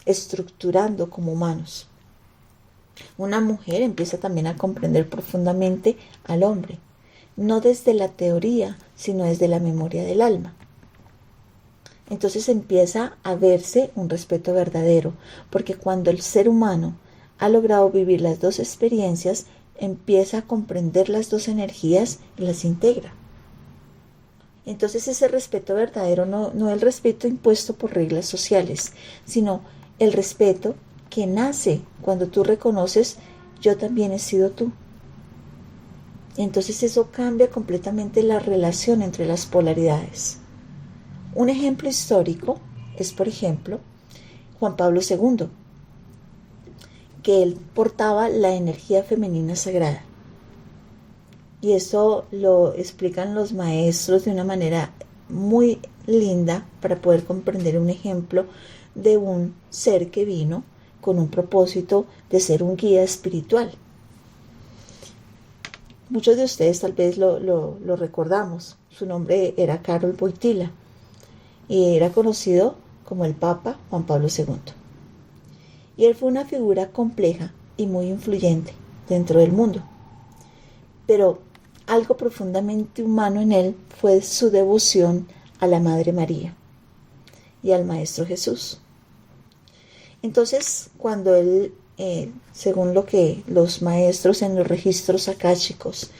A: estructurando como humanos. Una mujer empieza también a comprender profundamente al hombre, no desde la teoría, sino desde la memoria del alma. Entonces empieza a verse un respeto verdadero, porque cuando el ser humano ha logrado vivir las dos experiencias, empieza a comprender las dos energías y las integra. Entonces ese respeto verdadero no el respeto impuesto por reglas sociales, sino el respeto que nace cuando tú reconoces: yo también he sido tú. Entonces eso cambia completamente la relación entre las polaridades. Un ejemplo histórico es, por ejemplo, Juan Pablo II, que él portaba la energía femenina sagrada. Y eso lo explican los maestros de una manera muy linda para poder comprender un ejemplo de un ser que vino con un propósito de ser un guía espiritual. Muchos de ustedes tal vez lo recordamos. Su nombre era Karol Wojtyła y era conocido como el Papa Juan Pablo II. Y él fue una figura compleja y muy influyente dentro del mundo. Pero algo profundamente humano en él fue su devoción a la Madre María y al Maestro Jesús. Entonces, cuando él, según lo que los maestros en los registros akáshicos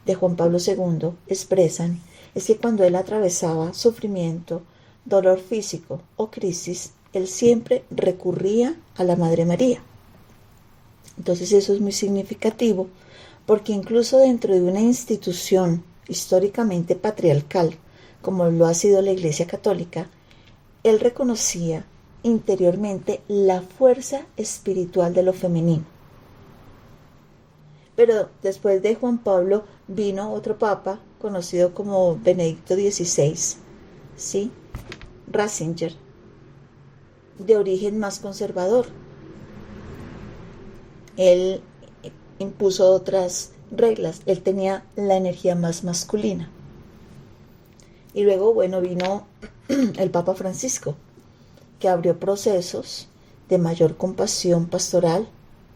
A: de Juan Pablo II expresan, es que cuando él atravesaba sufrimiento, dolor físico o crisis, él siempre recurría a la Madre María. Entonces eso es muy significativo, porque incluso dentro de una institución históricamente patriarcal, como lo ha sido la Iglesia Católica, él reconocía interiormente la fuerza espiritual de lo femenino. Pero después de Juan Pablo vino otro papa conocido como Benedicto XVI, ¿sí? Ratzinger, de origen más conservador. Él impuso otras reglas, él tenía la energía más masculina. Y luego, vino el Papa Francisco, que abrió procesos de mayor compasión pastoral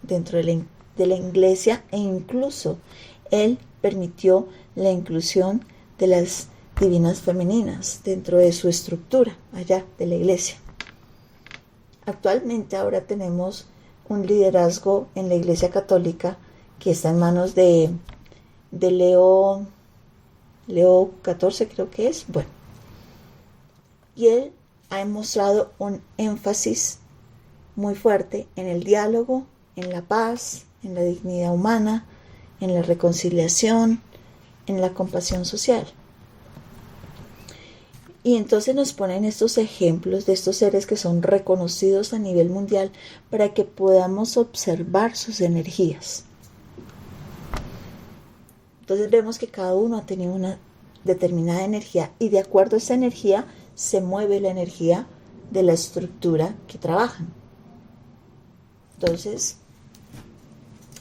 A: dentro de la Iglesia, e incluso él permitió la inclusión de las divinas femeninas dentro de su estructura allá de la Iglesia. Actualmente ahora tenemos un liderazgo en la Iglesia Católica que está en manos de Leo XIV, creo que es. Y él ha mostrado un énfasis muy fuerte en el diálogo, en la paz, en la dignidad humana, en la reconciliación, en la compasión social. Y entonces nos ponen estos ejemplos de estos seres que son reconocidos a nivel mundial para que podamos observar sus energías. Entonces vemos que cada uno ha tenido una determinada energía y de acuerdo a esa energía se mueve la energía de la estructura que trabajan. Entonces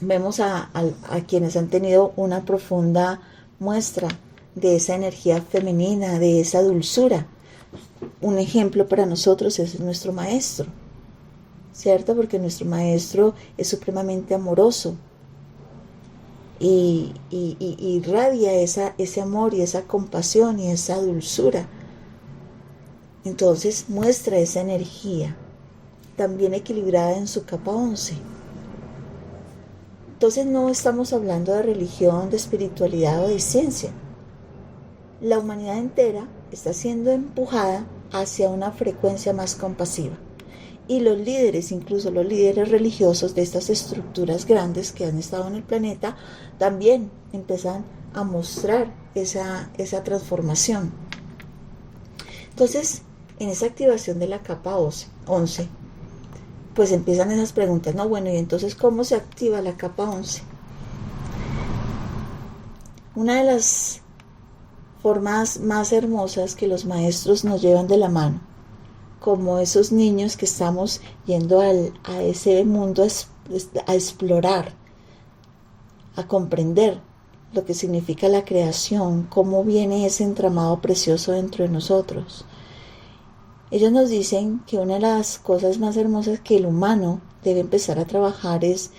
A: vemos a quienes han tenido una profunda muestra de esa energía femenina, de esa dulzura. Un ejemplo para nosotros es nuestro maestro, ¿cierto? Porque nuestro maestro es supremamente amoroso y irradia ese amor y esa compasión y esa dulzura. Entonces muestra esa energía también equilibrada en su capa 11. Entonces no estamos hablando de religión, de espiritualidad o de ciencia. La humanidad entera está siendo empujada hacia una frecuencia más compasiva. Y los líderes, incluso los líderes religiosos de estas estructuras grandes que han estado en el planeta, también empiezan a mostrar esa transformación. Entonces, en esa activación de la capa 11, pues empiezan esas preguntas, y entonces, ¿cómo se activa la capa 11? Una de las formas más hermosas que los maestros nos llevan de la mano como esos niños que estamos yendo a ese mundo a explorar, a comprender lo que significa la creación, cómo viene ese entramado precioso dentro de nosotros. Ellos nos dicen que una de las cosas más hermosas que el humano debe empezar a trabajar es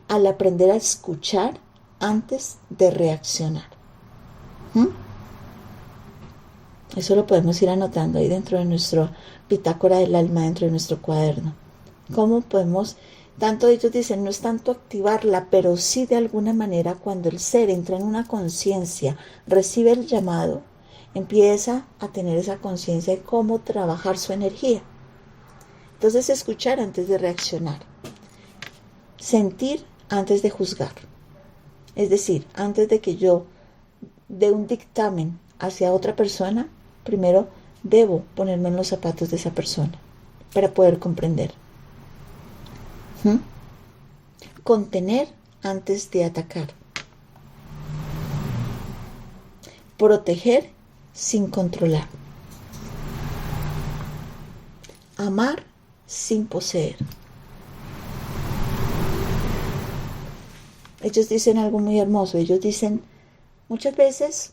A: al aprender a escuchar antes de reaccionar. Eso lo podemos ir anotando ahí dentro de nuestra bitácora del alma, dentro de nuestro cuaderno. ¿Cómo podemos? Tanto ellos dicen, no es tanto activarla, pero sí de alguna manera cuando el ser entra en una conciencia, recibe el llamado, empieza a tener esa conciencia de cómo trabajar su energía. Entonces, escuchar antes de reaccionar. Sentir antes de juzgar. Es decir, antes de que yo dé un dictamen hacia otra persona, primero debo ponerme en los zapatos de esa persona para poder comprender. Contener antes de atacar. Proteger sin controlar. Amar sin poseer. Ellos dicen algo muy hermoso. Ellos dicen, muchas veces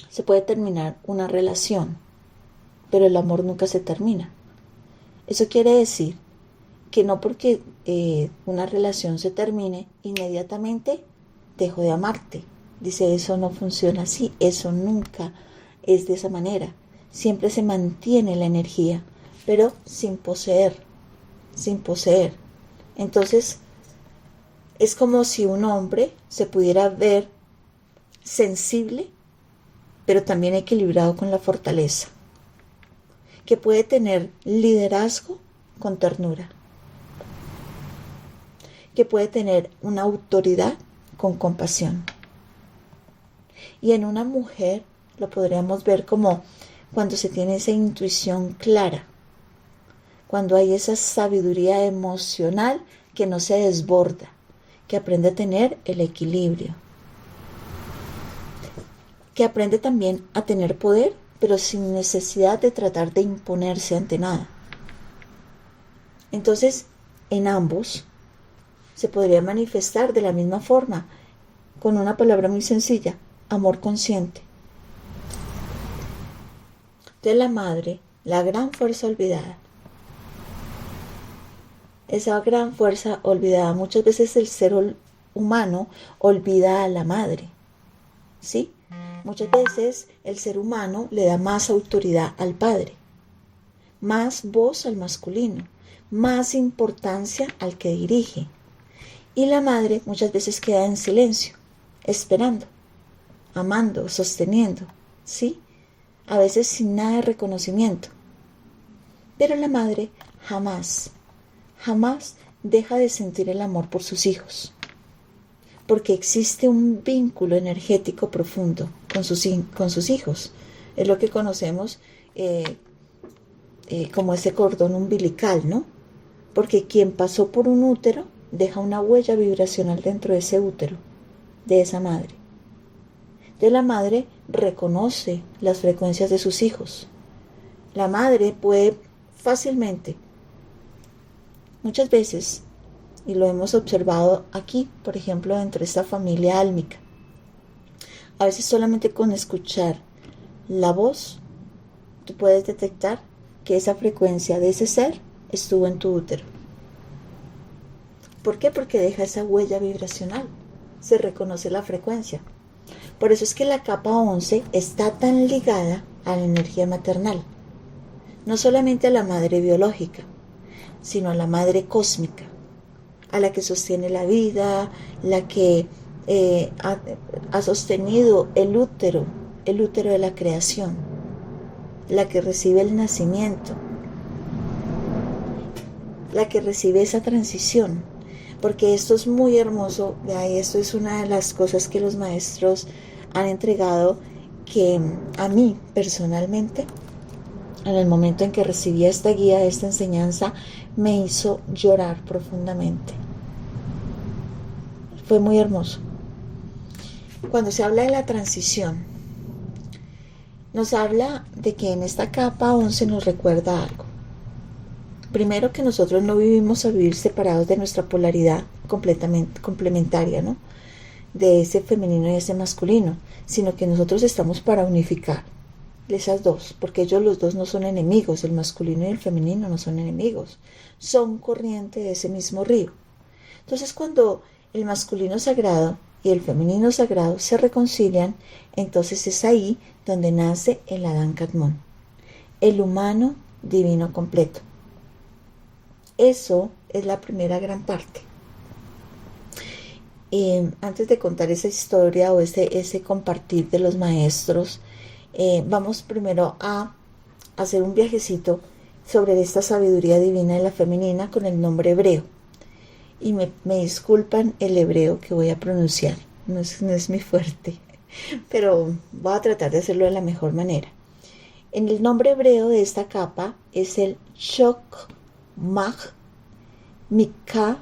A: se puede terminar una relación, pero el amor nunca se termina. Eso quiere decir que no porque una relación se termine, inmediatamente dejo de amarte. Dice, eso no funciona así, eso nunca es de esa manera. Siempre se mantiene la energía, pero sin poseer. Entonces, es como si un hombre se pudiera ver sensible, pero también equilibrado con la fortaleza, que puede tener liderazgo con ternura, que puede tener una autoridad con compasión. Y en una mujer lo podríamos ver como cuando se tiene esa intuición clara, cuando hay esa sabiduría emocional que no se desborda, que aprende a tener el equilibrio, que aprende también a tener poder, pero sin necesidad de tratar de imponerse ante nada. Entonces, en ambos se podría manifestar de la misma forma, con una palabra muy sencilla, amor consciente. De la madre, la gran fuerza olvidada. Esa gran fuerza olvidada, muchas veces el ser humano olvida a la madre, ¿sí? Muchas veces el ser humano le da más autoridad al padre, más voz al masculino, más importancia al que dirige. Y la madre muchas veces queda en silencio, esperando, amando, sosteniendo, ¿sí? A veces sin nada de reconocimiento. Pero la madre jamás deja de sentir el amor por sus hijos, porque existe un vínculo energético profundo con sus hijos. Es lo que conocemos como ese cordón umbilical, ¿no? Porque quien pasó por un útero deja una huella vibracional dentro de ese útero, de esa madre. De la madre reconoce las frecuencias de sus hijos. La madre puede fácilmente, muchas veces, y lo hemos observado aquí, por ejemplo, dentro de esta familia álmica, a veces solamente con escuchar la voz, tú puedes detectar que esa frecuencia de ese ser estuvo en tu útero. ¿Por qué? Porque deja esa huella vibracional, se reconoce la frecuencia. Por eso es que la capa 11 está tan ligada a la energía maternal, no solamente a la madre biológica, sino a la madre cósmica, a la que sostiene la vida, la que ha sostenido el útero de la creación, la que recibe el nacimiento, la que recibe esa transición. Porque esto es muy hermoso, esto es una de las cosas que los maestros han entregado, que a mí personalmente, en el momento en que recibí esta guía, esta enseñanza, me hizo llorar profundamente. Fue muy hermoso. Cuando se habla de la transición, nos habla de que en esta capa 11 nos recuerda algo. Primero, que nosotros no vivimos a vivir separados de nuestra polaridad completamente complementaria, ¿no? De ese femenino y ese masculino, sino que nosotros estamos para unificar esas dos, porque ellos los dos no son enemigos, el masculino y el femenino no son enemigos, son corriente de ese mismo río. Entonces, cuando el masculino sagrado y el femenino sagrado se reconcilian, entonces es ahí donde nace el Adán Kadmon, el humano divino completo. Eso es la primera gran parte. Antes de contar esa historia o ese compartir de los maestros, vamos primero a hacer un viajecito sobre esta sabiduría divina de la femenina con el nombre hebreo. Y me disculpan el hebreo que voy a pronunciar, no es mi fuerte, pero voy a tratar de hacerlo de la mejor manera. En el nombre hebreo de esta capa es el Shok Mag Mikah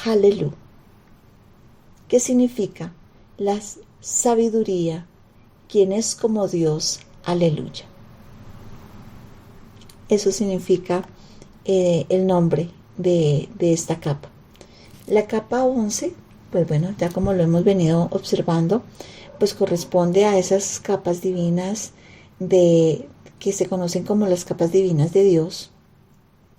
A: Halelu, que significa la sabiduría, quien es como Dios, aleluya. Eso significa el nombre de esta capa. La capa 11, pues bueno, ya como lo hemos venido observando, pues corresponde a esas capas divinas que se conocen como las capas divinas de Dios,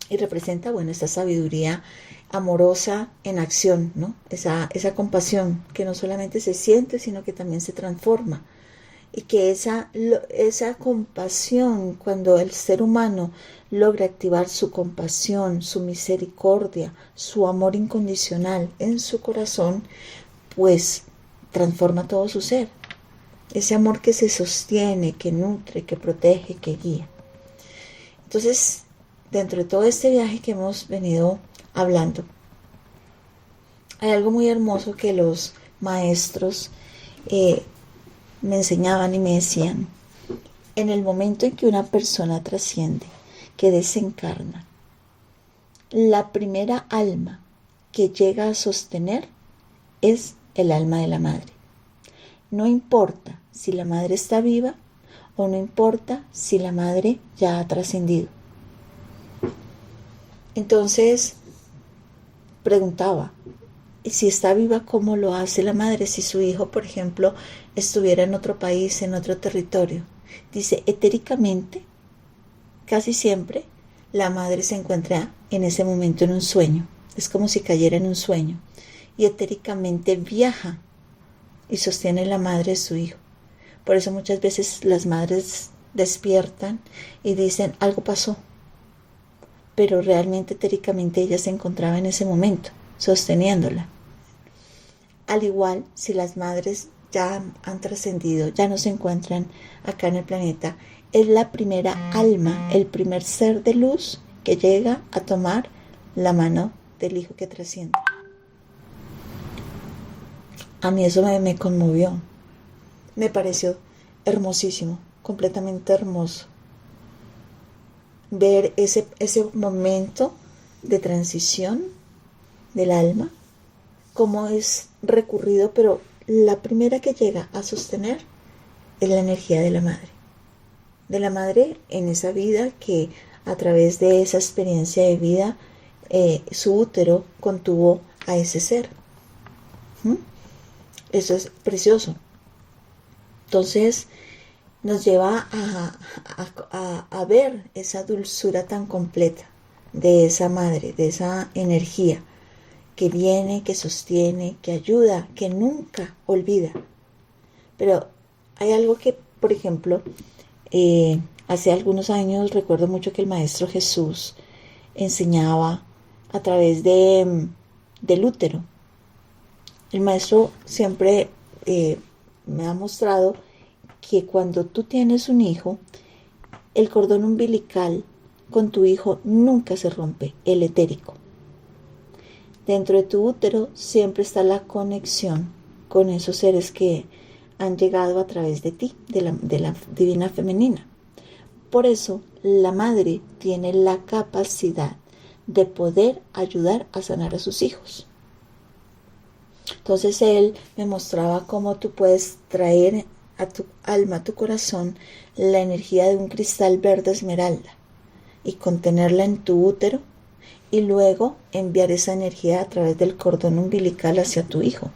A: y representa, bueno, esta sabiduría amorosa en acción, ¿no? Esa compasión que no solamente se siente, sino que también se transforma. Y que esa compasión, cuando el ser humano logra activar su compasión, su misericordia, su amor incondicional en su corazón, pues transforma todo su ser. Ese amor que se sostiene, que nutre, que protege, que guía. Entonces, dentro de todo este viaje que hemos venido hablando, hay algo muy hermoso que los maestros me enseñaban y me decían: en el momento en que una persona trasciende, que desencarna, la primera alma que llega a sostener es el alma de la madre. No importa si la madre está viva o no importa si la madre ya ha trascendido. Entonces preguntaba, si está viva, ¿cómo lo hace la madre? Si su hijo, por ejemplo, estuviera en otro país, en otro territorio. Dice, etéricamente, casi siempre, la madre se encuentra en ese momento en un sueño. Es como si cayera en un sueño. Y etéricamente viaja y sostiene la madre de su hijo. Por eso muchas veces las madres despiertan y dicen, algo pasó. Pero realmente etéricamente ella se encontraba en ese momento, sosteniéndola. Al igual, si las madres ya han trascendido, ya no se encuentran acá en el planeta, es la primera alma, el primer ser de luz que llega a tomar la mano del hijo que trasciende. A mí eso me conmovió, me pareció hermosísimo, completamente hermoso. Ver ese momento de transición del alma, cómo es recurrido, pero la primera que llega a sostener es la energía de la madre en esa vida que a través de esa experiencia de vida su útero contuvo a ese ser. Eso es precioso. Entonces nos lleva a ver esa dulzura tan completa de esa madre, de esa energía que viene, que sostiene, que ayuda, que nunca olvida. Pero hay algo que, por ejemplo, hace algunos años recuerdo mucho que el Maestro Jesús enseñaba a través del útero. El Maestro siempre me ha mostrado que cuando tú tienes un hijo, el cordón umbilical con tu hijo nunca se rompe, el etérico. Dentro de tu útero siempre está la conexión con esos seres que han llegado a través de ti, de la divina femenina. Por eso la madre tiene la capacidad de poder ayudar a sanar a sus hijos. Entonces él me mostraba cómo tú puedes traer a tu alma, a tu corazón, la energía de un cristal verde esmeralda y contenerla en tu útero y luego enviar esa energía a través del cordón umbilical hacia tu hijo.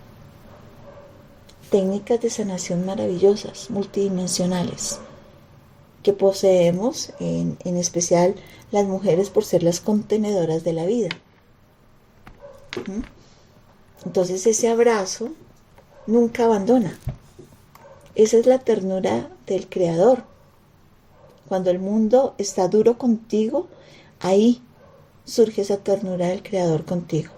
A: Técnicas de sanación maravillosas, multidimensionales, que poseemos, en especial las mujeres, por ser las contenedoras de la vida. Entonces ese abrazo nunca abandona. Esa es la ternura del Creador. Cuando el mundo está duro contigo, ahí surge esa ternura del Creador contigo.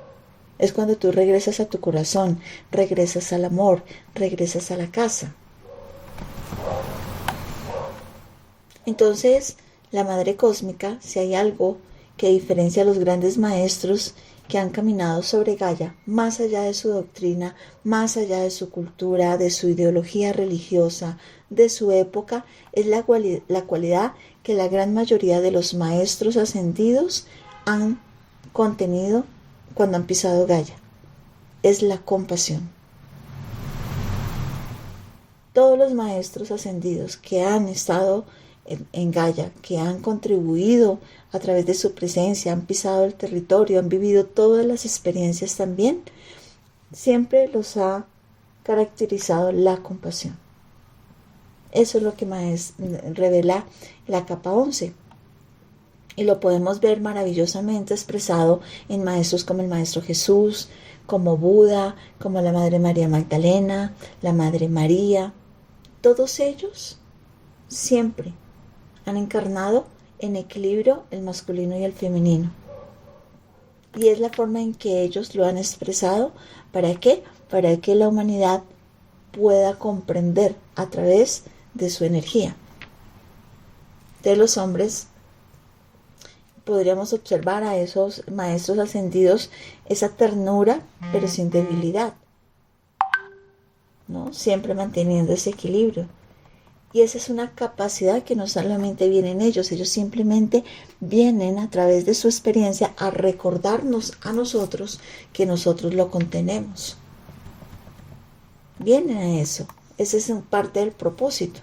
A: Es cuando tú regresas a tu corazón, regresas al amor, regresas a la casa. Entonces, la Madre Cósmica, si hay algo que diferencia a los grandes maestros que han caminado sobre Gaia, más allá de su doctrina, más allá de su cultura, de su ideología religiosa, de su época, es la cualidad que la gran mayoría de los maestros ascendidos han contenido cuando han pisado Gaia. Es la compasión. Todos los maestros ascendidos que han estado en Gaia, que han contribuido a través de su presencia, han pisado el territorio, han vivido todas las experiencias también, siempre los ha caracterizado la compasión. Eso es lo que revela la capa 11. Y lo podemos ver maravillosamente expresado en maestros como el Maestro Jesús, como Buda, como la Madre María Magdalena, la Madre María. Todos ellos siempre han encarnado en equilibrio el masculino y el femenino. Y es la forma en que ellos lo han expresado. ¿Para qué? Para que la humanidad pueda comprender a través de su energía. De los hombres podríamos observar a esos maestros ascendidos esa ternura, pero sin debilidad, ¿no? Siempre manteniendo ese equilibrio. Y esa es una capacidad que no solamente viene en ellos simplemente vienen a través de su experiencia a recordarnos a nosotros que nosotros lo contenemos. Vienen a eso. Esa es parte del propósito.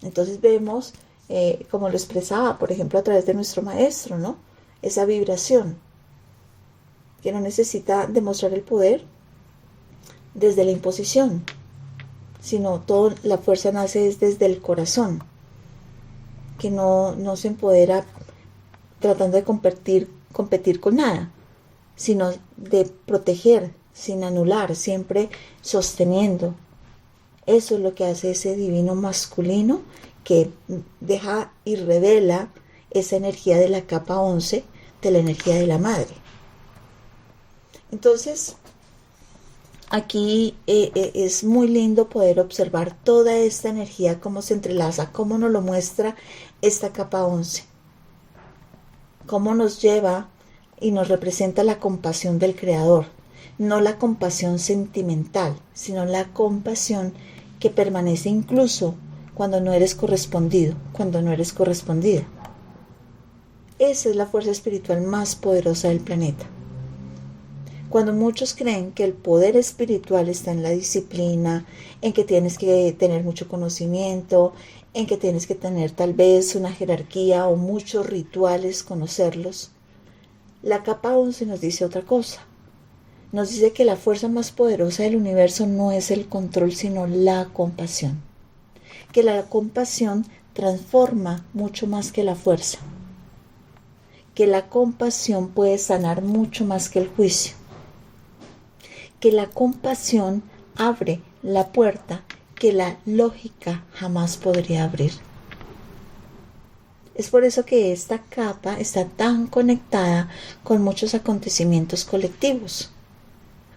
A: Entonces vemos, como lo expresaba, por ejemplo, a través de nuestro maestro, ¿no? Esa vibración que no necesita demostrar el poder desde la imposición, sino toda la fuerza nace desde el corazón, que no se empodera tratando de competir con nada, sino de proteger, sin anular, siempre sosteniendo. Eso es lo que hace ese divino masculino que deja y revela esa energía de la capa 11, de la energía de la madre. Entonces, aquí es muy lindo poder observar toda esta energía, cómo se entrelaza, cómo nos lo muestra esta capa 11, cómo nos lleva y nos representa la compasión del Creador, no la compasión sentimental, sino la compasión que permanece incluso cuando no eres correspondido, cuando no eres correspondida. Esa es la fuerza espiritual más poderosa del planeta. Cuando muchos creen que el poder espiritual está en la disciplina, en que tienes que tener mucho conocimiento, en que tienes que tener tal vez una jerarquía o muchos rituales, conocerlos, la capa 11 nos dice otra cosa. Nos dice que la fuerza más poderosa del universo no es el control, sino la compasión. Que la compasión transforma mucho más que la fuerza. Que la compasión puede sanar mucho más que el juicio. Que la compasión abre la puerta que la lógica jamás podría abrir. Es por eso que esta capa está tan conectada con muchos acontecimientos colectivos,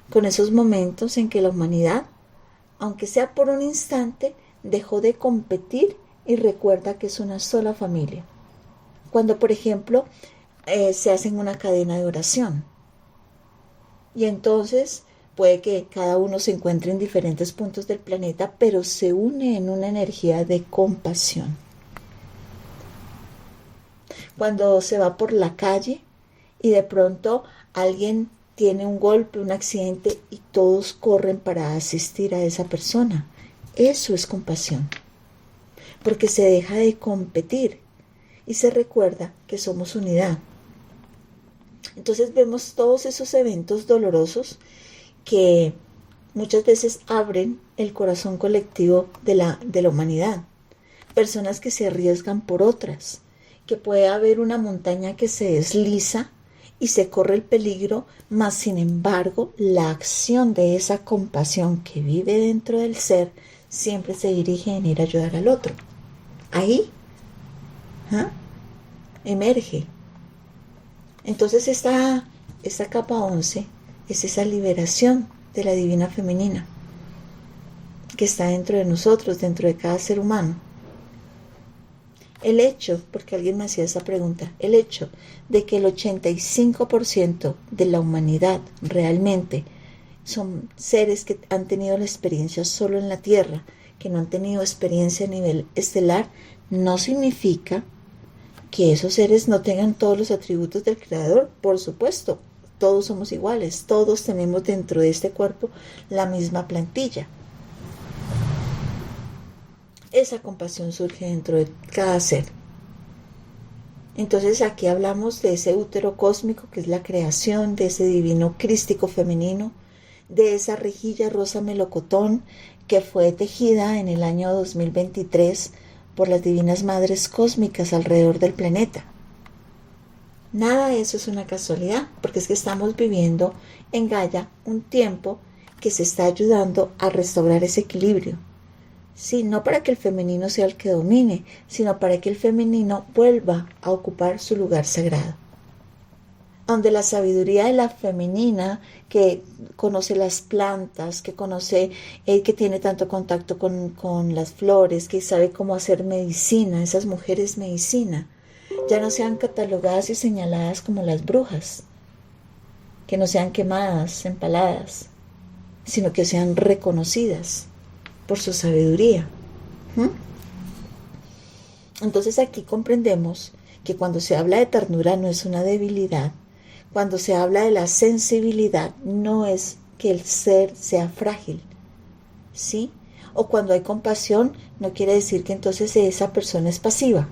A: con esos momentos en que la humanidad, aunque sea por un instante, dejó de competir y recuerda que es una sola familia. Cuando, por ejemplo, se hacen una cadena de oración y entonces puede que cada uno se encuentre en diferentes puntos del planeta, pero se une en una energía de compasión. Cuando se va por la calle y de pronto alguien tiene un golpe, un accidente y todos corren para asistir a esa persona. Eso es compasión, porque se deja de competir y se recuerda que somos unidad. Entonces vemos todos esos eventos dolorosos que muchas veces abren el corazón colectivo de la humanidad. Personas que se arriesgan por otras, que puede haber una montaña que se desliza y se corre el peligro, mas sin embargo la acción de esa compasión que vive dentro del ser siempre se dirige en ir a ayudar al otro. Ahí emerge. Entonces esta capa 11 es esa liberación de la divina femenina que está dentro de nosotros, dentro de cada ser humano. El hecho, porque alguien me hacía esa pregunta, el hecho de que el 85% de la humanidad realmente son seres que han tenido la experiencia solo en la Tierra, que no han tenido experiencia a nivel estelar, no significa que esos seres no tengan todos los atributos del Creador. Por supuesto, todos somos iguales, todos tenemos dentro de este cuerpo la misma plantilla. Esa compasión surge dentro de cada ser. Entonces aquí hablamos de ese útero cósmico que es la creación, de ese divino crístico femenino, de esa rejilla rosa melocotón que fue tejida en el año 2023 por las divinas madres cósmicas alrededor del planeta. Nada de eso es una casualidad, porque es que estamos viviendo en Gaia un tiempo que se está ayudando a restaurar ese equilibrio. Sí, no para que el femenino sea el que domine, sino para que el femenino vuelva a ocupar su lugar sagrado. Donde la sabiduría de la femenina, que conoce las plantas, que conoce, que tiene tanto contacto con las flores, que sabe cómo hacer medicina, esas mujeres medicina, ya no sean catalogadas y señaladas como las brujas, que no sean quemadas, empaladas, sino que sean reconocidas por su sabiduría. Entonces aquí comprendemos que cuando se habla de ternura no es una debilidad, cuando se habla de la sensibilidad no es que el ser sea frágil, ¿sí? O cuando hay compasión no quiere decir que entonces esa persona es pasiva,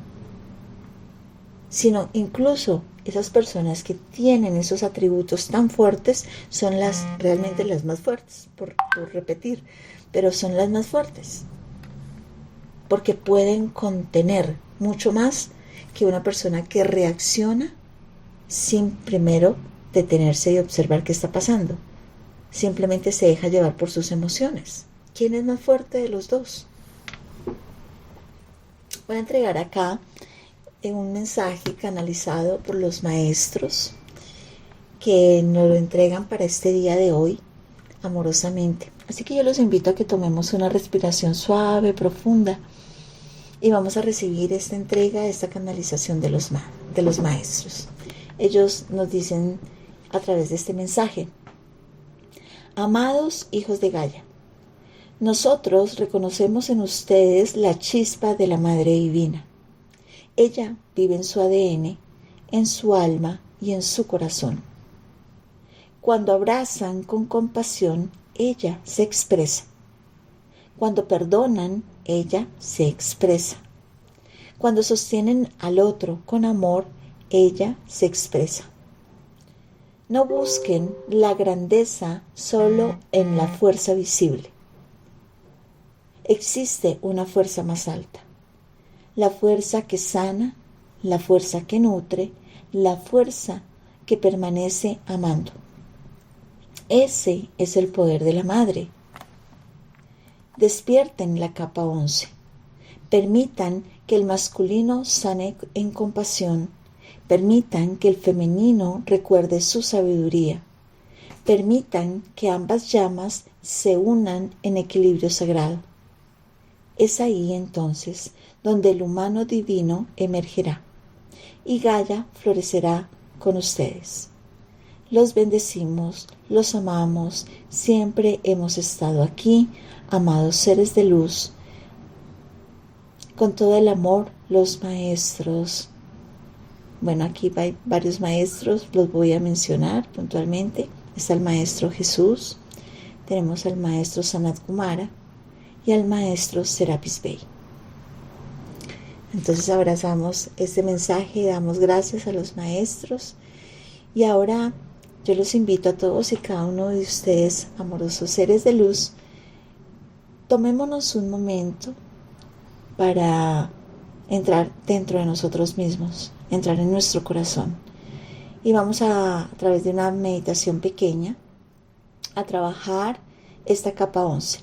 A: sino incluso esas personas que tienen esos atributos tan fuertes son realmente las más fuertes, por repetir, pero son las más fuertes, porque pueden contener mucho más que una persona que reacciona sin primero detenerse y observar qué está pasando. Simplemente se deja llevar por sus emociones. ¿Quién es más fuerte de los dos? Voy a entregar acá un mensaje canalizado por los maestros que nos lo entregan para este día de hoy amorosamente. Así que yo los invito a que tomemos una respiración suave, profunda, y vamos a recibir esta entrega, esta canalización de los maestros. Ellos nos dicen a través de este mensaje: amados hijos de Gaia, nosotros reconocemos en ustedes la chispa de la Madre Divina. Ella vive en su ADN, en su alma y en su corazón. Cuando abrazan con compasión, ella se expresa. Cuando perdonan, ella se expresa. Cuando sostienen al otro con amor, ella se expresa. No busquen la grandeza solo en la fuerza visible. Existe una fuerza más alta. La fuerza que sana, la fuerza que nutre, la fuerza que permanece amando. Ese es el poder de la Madre. Despierten la capa 11. Permitan que el masculino sane en compasión. Permitan que el femenino recuerde su sabiduría. Permitan que ambas llamas se unan en equilibrio sagrado. Es ahí entonces donde el humano divino emergerá y Gaia florecerá con ustedes. Los bendecimos, los amamos, siempre hemos estado aquí, amados seres de luz. Con todo el amor, los maestros. Bueno, aquí hay varios maestros, los voy a mencionar puntualmente. Está el Maestro Jesús, tenemos al Maestro Sanat Kumara y al Maestro Serapis Bey. Entonces abrazamos este mensaje y damos gracias a los maestros. Y ahora yo los invito a todos y cada uno de ustedes, amorosos seres de luz, tomémonos un momento para entrar dentro de nosotros mismos, entrar en nuestro corazón. Y vamos a través de una meditación pequeña, a trabajar esta capa 11.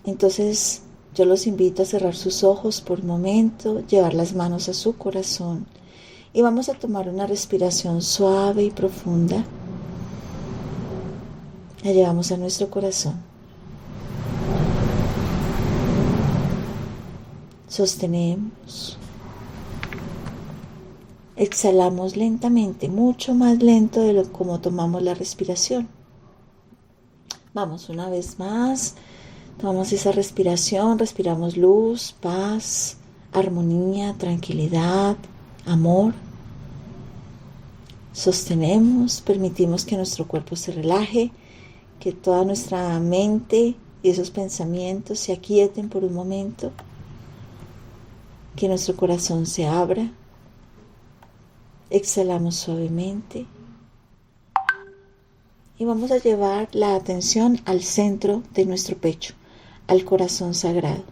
A: Entonces yo los invito a cerrar sus ojos por un momento, llevar las manos a su corazón y vamos a tomar una respiración suave y profunda. La llevamos a nuestro corazón. Sostenemos. Exhalamos lentamente, mucho más lento de lo como tomamos la respiración. Vamos una vez más. Tomamos esa respiración, respiramos luz, paz, armonía, tranquilidad, amor. Sostenemos, permitimos que nuestro cuerpo se relaje, que toda nuestra mente y esos pensamientos se aquieten por un momento, que nuestro corazón se abra. Exhalamos suavemente y vamos a llevar la atención al centro de nuestro pecho, al corazón sagrado.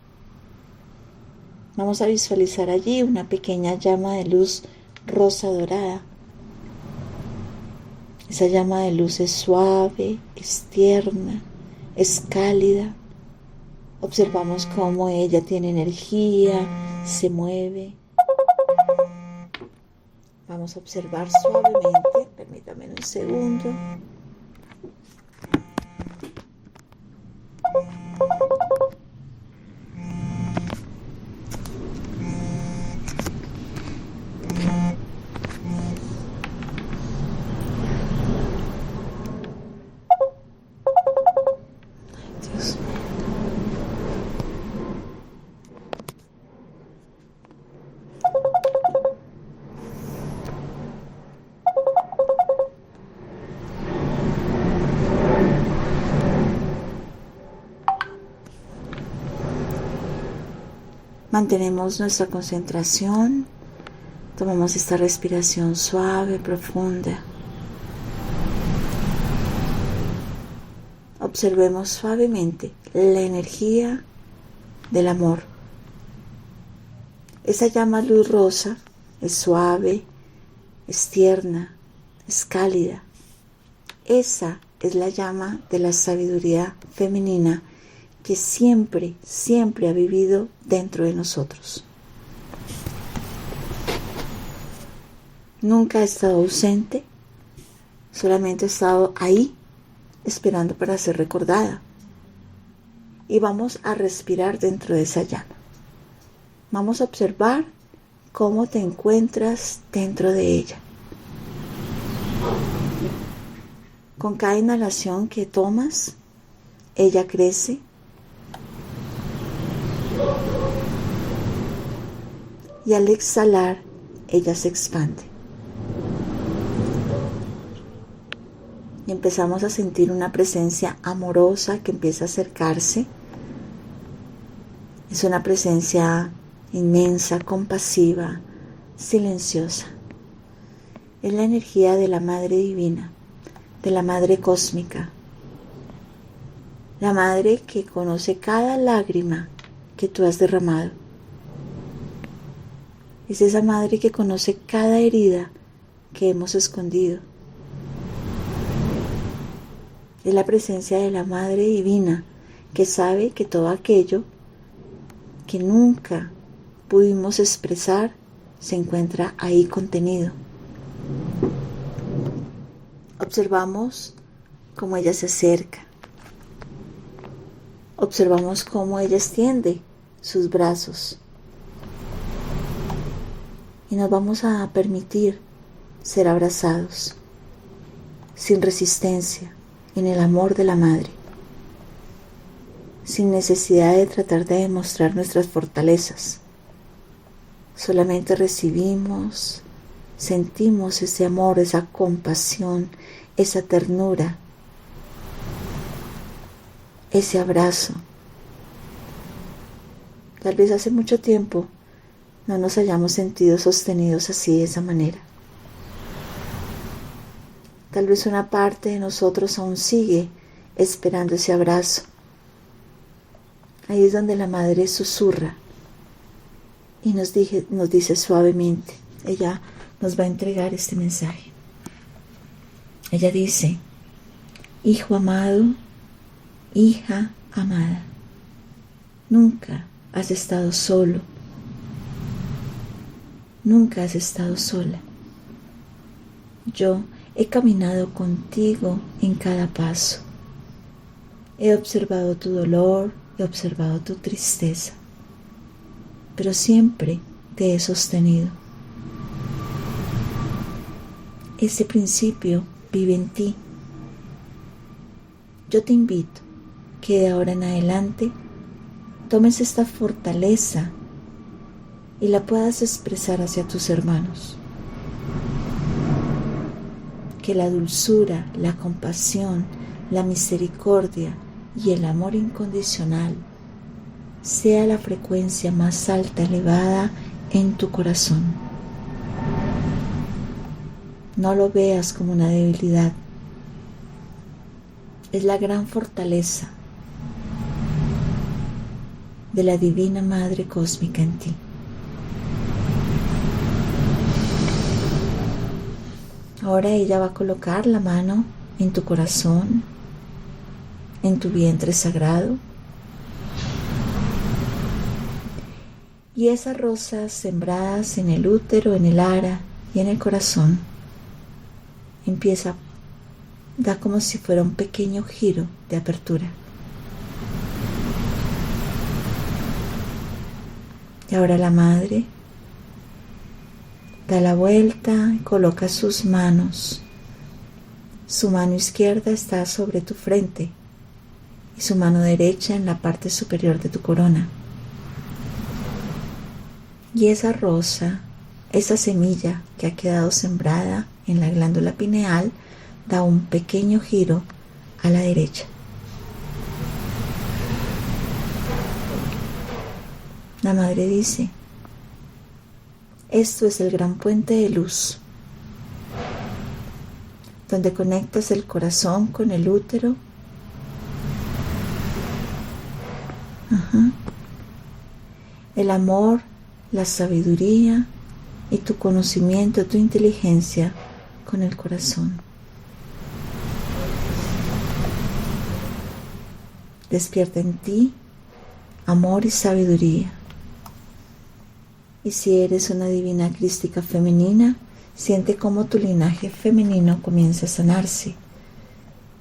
A: Vamos a visualizar allí una pequeña llama de luz rosa dorada. Esa llama de luz es suave, es tierna, es cálida. Observamos cómo ella tiene energía, se mueve. Vamos a observar suavemente, permítame un segundo. Mantenemos nuestra concentración, tomamos esta respiración suave, profunda. Observemos suavemente la energía del amor. Esa llama luz rosa es suave, es tierna, es cálida. Esa es la llama de la sabiduría femenina que siempre, siempre ha vivido dentro de nosotros. Nunca ha estado ausente, solamente ha estado ahí, esperando para ser recordada. Y vamos a respirar dentro de esa llama. Vamos a observar cómo te encuentras dentro de ella. Con cada inhalación que tomas, ella crece. Y al exhalar, ella se expande. Y empezamos a sentir una presencia amorosa que empieza a acercarse. Es una presencia inmensa, compasiva, silenciosa. Es la energía de la Madre Divina, de la Madre Cósmica. La Madre que conoce cada lágrima que tú has derramado. Es esa Madre que conoce cada herida que hemos escondido. Es la presencia de la Madre Divina que sabe que todo aquello que nunca pudimos expresar se encuentra ahí contenido. Observamos cómo ella se acerca. Observamos cómo ella extiende sus brazos. Y nos vamos a permitir ser abrazados, sin resistencia, en el amor de la Madre, sin necesidad de tratar de demostrar nuestras fortalezas. Solamente recibimos, sentimos ese amor, esa compasión, esa ternura, ese abrazo. Tal vez hace mucho tiempo no nos hayamos sentido sostenidos así, de esa manera. Tal vez una parte de nosotros aún sigue esperando ese abrazo. Ahí es donde la madre susurra y nos dice suavemente. Ella nos va a entregar este mensaje. Ella dice: hijo amado, hija amada, nunca has estado solo, nunca has estado sola. Yo he caminado contigo en cada paso. He observado tu dolor, he observado tu tristeza, pero siempre te he sostenido. Ese principio vive en ti. Yo te invito que de ahora en adelante tomes esta fortaleza y la puedas expresar hacia tus hermanos. Que la dulzura, la compasión, la misericordia y el amor incondicional sea la frecuencia más alta, elevada en tu corazón. No lo veas como una debilidad. Es la gran fortaleza de la Divina Madre Cósmica en ti. Ahora ella va a colocar la mano en tu corazón, en tu vientre sagrado. Y esas rosas sembradas en el útero, en el ara y en el corazón, da como si fuera un pequeño giro de apertura. Y ahora la madre da la vuelta y coloca sus manos. Su mano izquierda está sobre tu frente y su mano derecha en la parte superior de tu corona. Y esa rosa, esa semilla que ha quedado sembrada en la glándula pineal, da un pequeño giro a la derecha. La madre dice: esto es el gran puente de luz, donde conectas el corazón con el útero. El amor, la sabiduría y tu conocimiento, tu inteligencia con el corazón. Despierta en ti amor y sabiduría. Y si eres una divina crística femenina, siente cómo tu linaje femenino comienza a sanarse.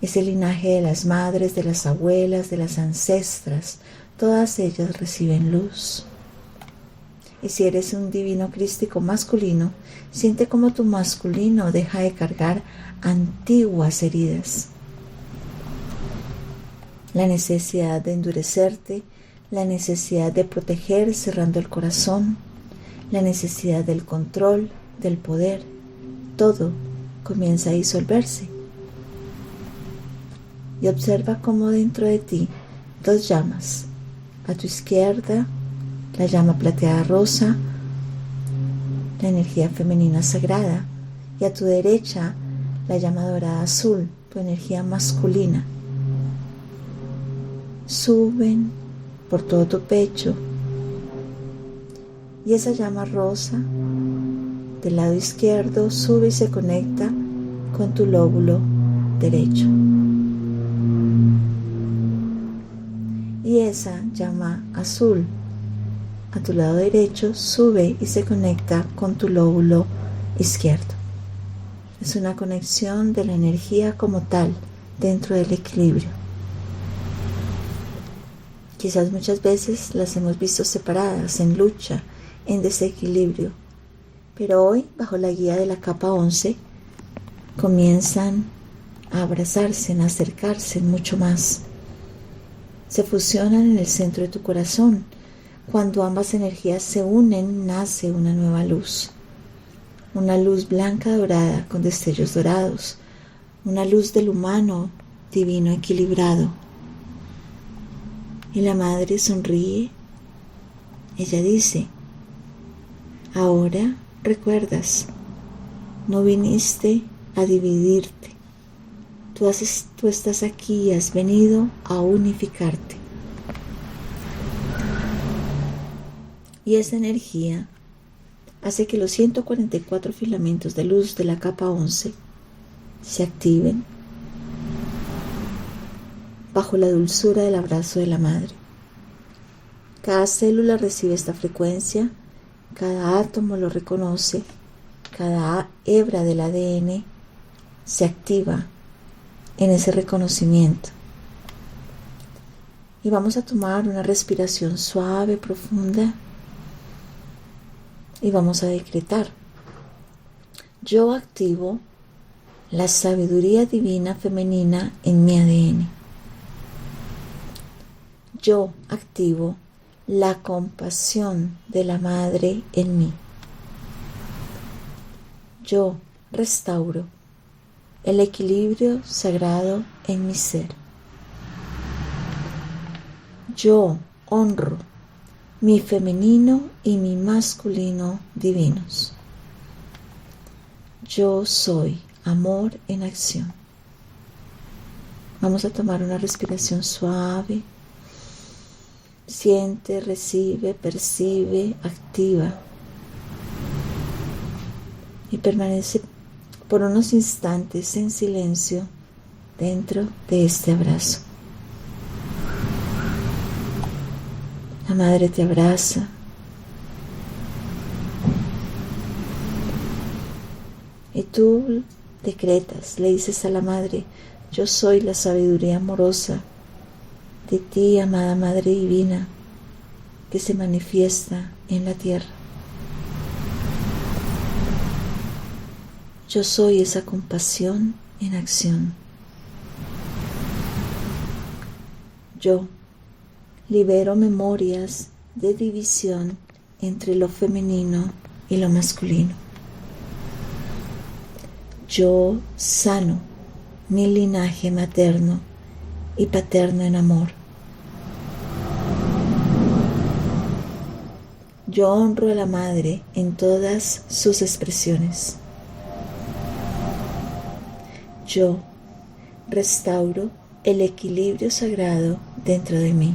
A: Ese linaje de las madres, de las abuelas, de las ancestras, todas ellas reciben luz. Y si eres un divino crístico masculino, siente cómo tu masculino deja de cargar antiguas heridas. La necesidad de endurecerte, la necesidad de proteger cerrando el corazón, la necesidad del control, del poder, todo comienza a disolverse. Y observa cómo dentro de ti dos llamas. A tu izquierda, la llama plateada rosa, la energía femenina sagrada, y a tu derecha, la llama dorada azul, tu energía masculina. Suben por todo tu pecho, y esa llama rosa del lado izquierdo sube y se conecta con tu lóbulo derecho. Y esa llama azul a tu lado derecho sube y se conecta con tu lóbulo izquierdo. Es una conexión de la energía como tal dentro del equilibrio. Quizás muchas veces las hemos visto separadas, en lucha, en desequilibrio, pero hoy, bajo la guía de la capa 11, comienzan a abrazarse, a acercarse mucho más. Se fusionan en el centro de tu corazón. Cuando ambas energías se unen, nace una nueva luz. una luz blanca dorada con destellos dorados, una luz del humano divino equilibrado. Y la madre sonríe. Ella dice: ahora recuerdas, no viniste a dividirte. Tú estás aquí y has venido a unificarte. Y esa energía hace que los 144 filamentos de luz de la capa 11 se activen bajo la dulzura del abrazo de la madre. Cada célula recibe esta frecuencia, cada átomo lo reconoce, cada hebra del ADN se activa en ese reconocimiento. Y vamos a tomar una respiración suave, profunda, y vamos a decretar: yo activo la sabiduría divina femenina en mi ADN. Yo activo la compasión de la madre en mí. Yo restauro el equilibrio sagrado en mi ser. Yo honro mi femenino y mi masculino divinos. Yo soy amor en acción. Vamos a tomar una respiración suave. Siente, recibe, percibe, activa. Y permanece por unos instantes en silencio dentro de este abrazo. La madre te abraza. Y tú decretas, le dices a la madre: yo soy la sabiduría amorosa de ti, amada Madre Divina, que se manifiesta en la tierra. Yo soy esa compasión en acción. Yo libero memorias de división entre lo femenino y lo masculino. Yo sano mi linaje materno y paterno en amor. Yo honro a la madre en todas sus expresiones. Yo restauro el equilibrio sagrado dentro de mí.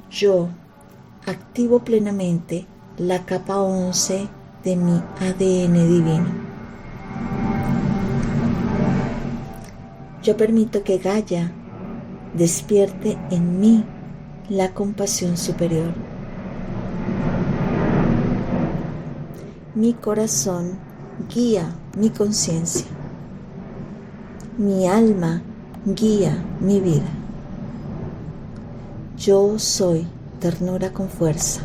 A: Yo activo plenamente la capa 11 de mi ADN divino. Yo permito que Gaia despierte en mí la compasión superior. Mi corazón guía mi conciencia. Mi alma guía mi vida. Yo soy ternura con fuerza.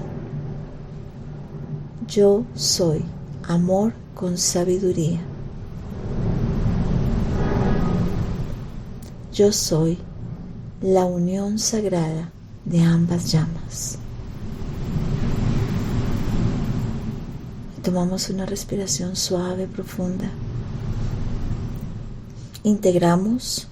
A: Yo soy amor con sabiduría. Yo soy la unión sagrada de ambas llamas. Tomamos una respiración suave, profunda. Integramos.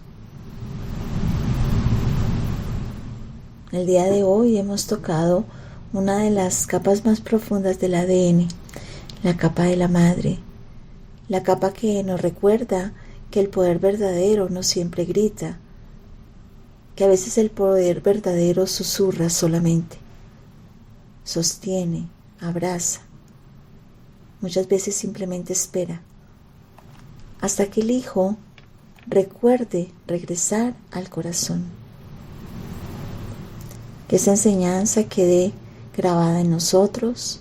A: El día de hoy hemos tocado una de las capas más profundas del ADN, la capa de la madre, la capa que nos recuerda que el poder verdadero no siempre grita, que a veces el poder verdadero susurra solamente, sostiene, abraza, muchas veces simplemente espera, hasta que el hijo recuerde regresar al corazón. Que esa enseñanza quede grabada en nosotros,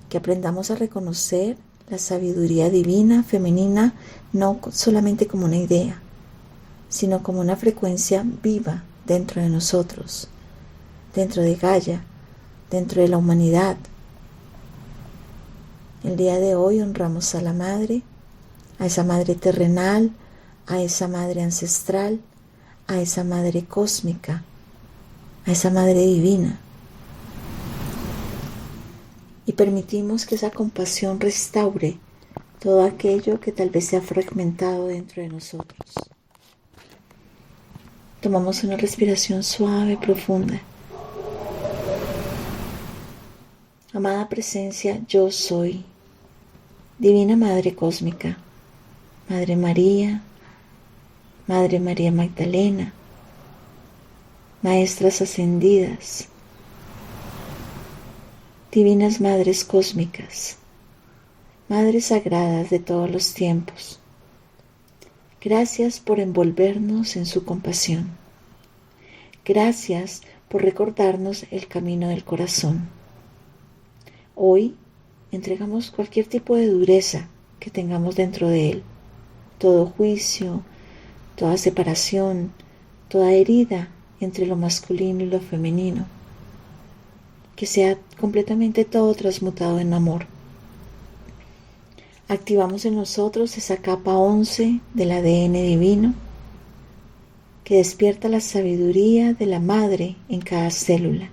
A: que aprendamos a reconocer la sabiduría divina, femenina, no solamente como una idea, sino como una frecuencia viva dentro de nosotros, dentro de Gaia, dentro de la humanidad. El día de hoy honramos a la madre, a esa madre terrenal, a esa madre ancestral, a esa madre cósmica, a esa madre divina. y permitimos que esa compasión restaure todo aquello que tal vez se ha fragmentado dentro de nosotros. Tomamos una respiración suave, profunda. Amada presencia, yo soy, Divina Madre Cósmica, Madre María, Madre María Magdalena, Maestras Ascendidas, Divinas Madres Cósmicas, Madres Sagradas de todos los tiempos. Gracias por envolvernos en su compasión. Gracias por recordarnos el camino del corazón. Hoy entregamos cualquier tipo de dureza que tengamos dentro de él, todo juicio, toda separación, toda herida entre lo masculino y lo femenino, que sea completamente todo transmutado en amor. Activamos en nosotros esa capa 11 del ADN divino que despierta la sabiduría de la madre en cada célula,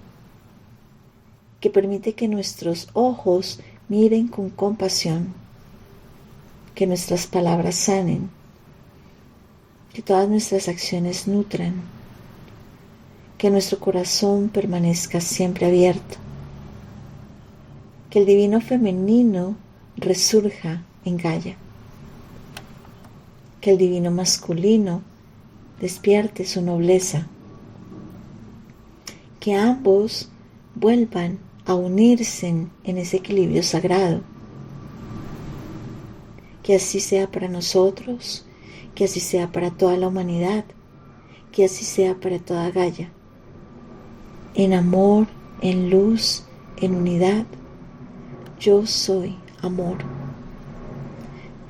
A: que permite que nuestros ojos miren con compasión, que nuestras palabras sanen, que todas nuestras acciones nutran, que nuestro corazón permanezca siempre abierto, que el divino femenino resurja en Gaia, que el divino masculino despierte su nobleza, que ambos vuelvan a unirse en ese equilibrio sagrado. Que así sea para nosotros, que así sea para toda la humanidad, que así sea para toda Gaia. En amor, en luz, en unidad, yo soy amor.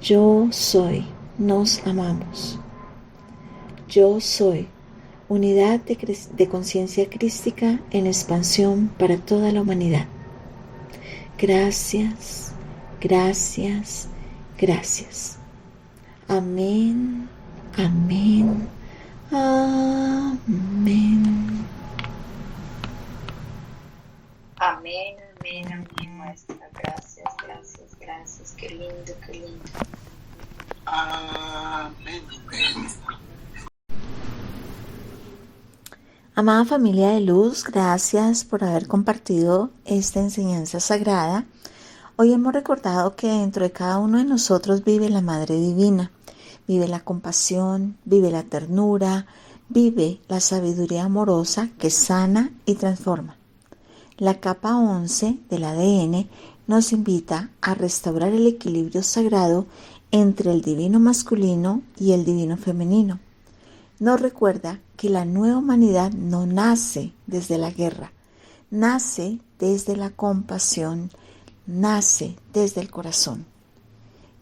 A: Yo soy, nos amamos. Yo soy, unidad de conciencia crística en expansión para toda la humanidad. Gracias, gracias, gracias. Amén, amén, amén.
B: Amén, amén, amén, maestra. Gracias, gracias, gracias. Qué lindo, qué lindo.
C: Amén.
A: Amada familia de luz, gracias por haber compartido esta enseñanza sagrada. Hoy hemos recordado que dentro de cada uno de nosotros vive la Madre Divina, vive la compasión, vive la ternura, vive la sabiduría amorosa que sana y transforma. La capa 11 del ADN nos invita a restaurar el equilibrio sagrado entre el divino masculino y el divino femenino. Nos recuerda que la nueva humanidad no nace desde la guerra, nace desde la compasión, nace desde el corazón.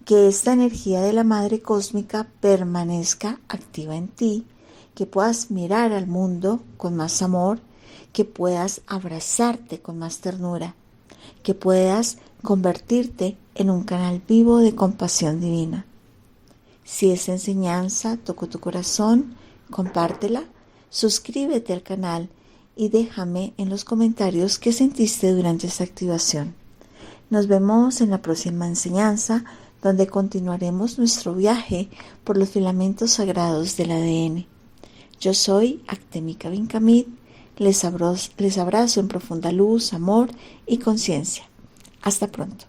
A: Que esta energía de la Madre Cósmica permanezca activa en ti, que puedas mirar al mundo con más amor, que puedas abrazarte con más ternura, que puedas convertirte en un canal vivo de compasión divina. Si esta enseñanza tocó tu corazón, compártela, suscríbete al canal y déjame en los comentarios qué sentiste durante esta activación. Nos vemos en la próxima enseñanza, donde continuaremos nuestro viaje por los filamentos sagrados del ADN. Yo soy Actemika Binkamit, les abrazo en profunda luz, amor y conciencia. Hasta pronto.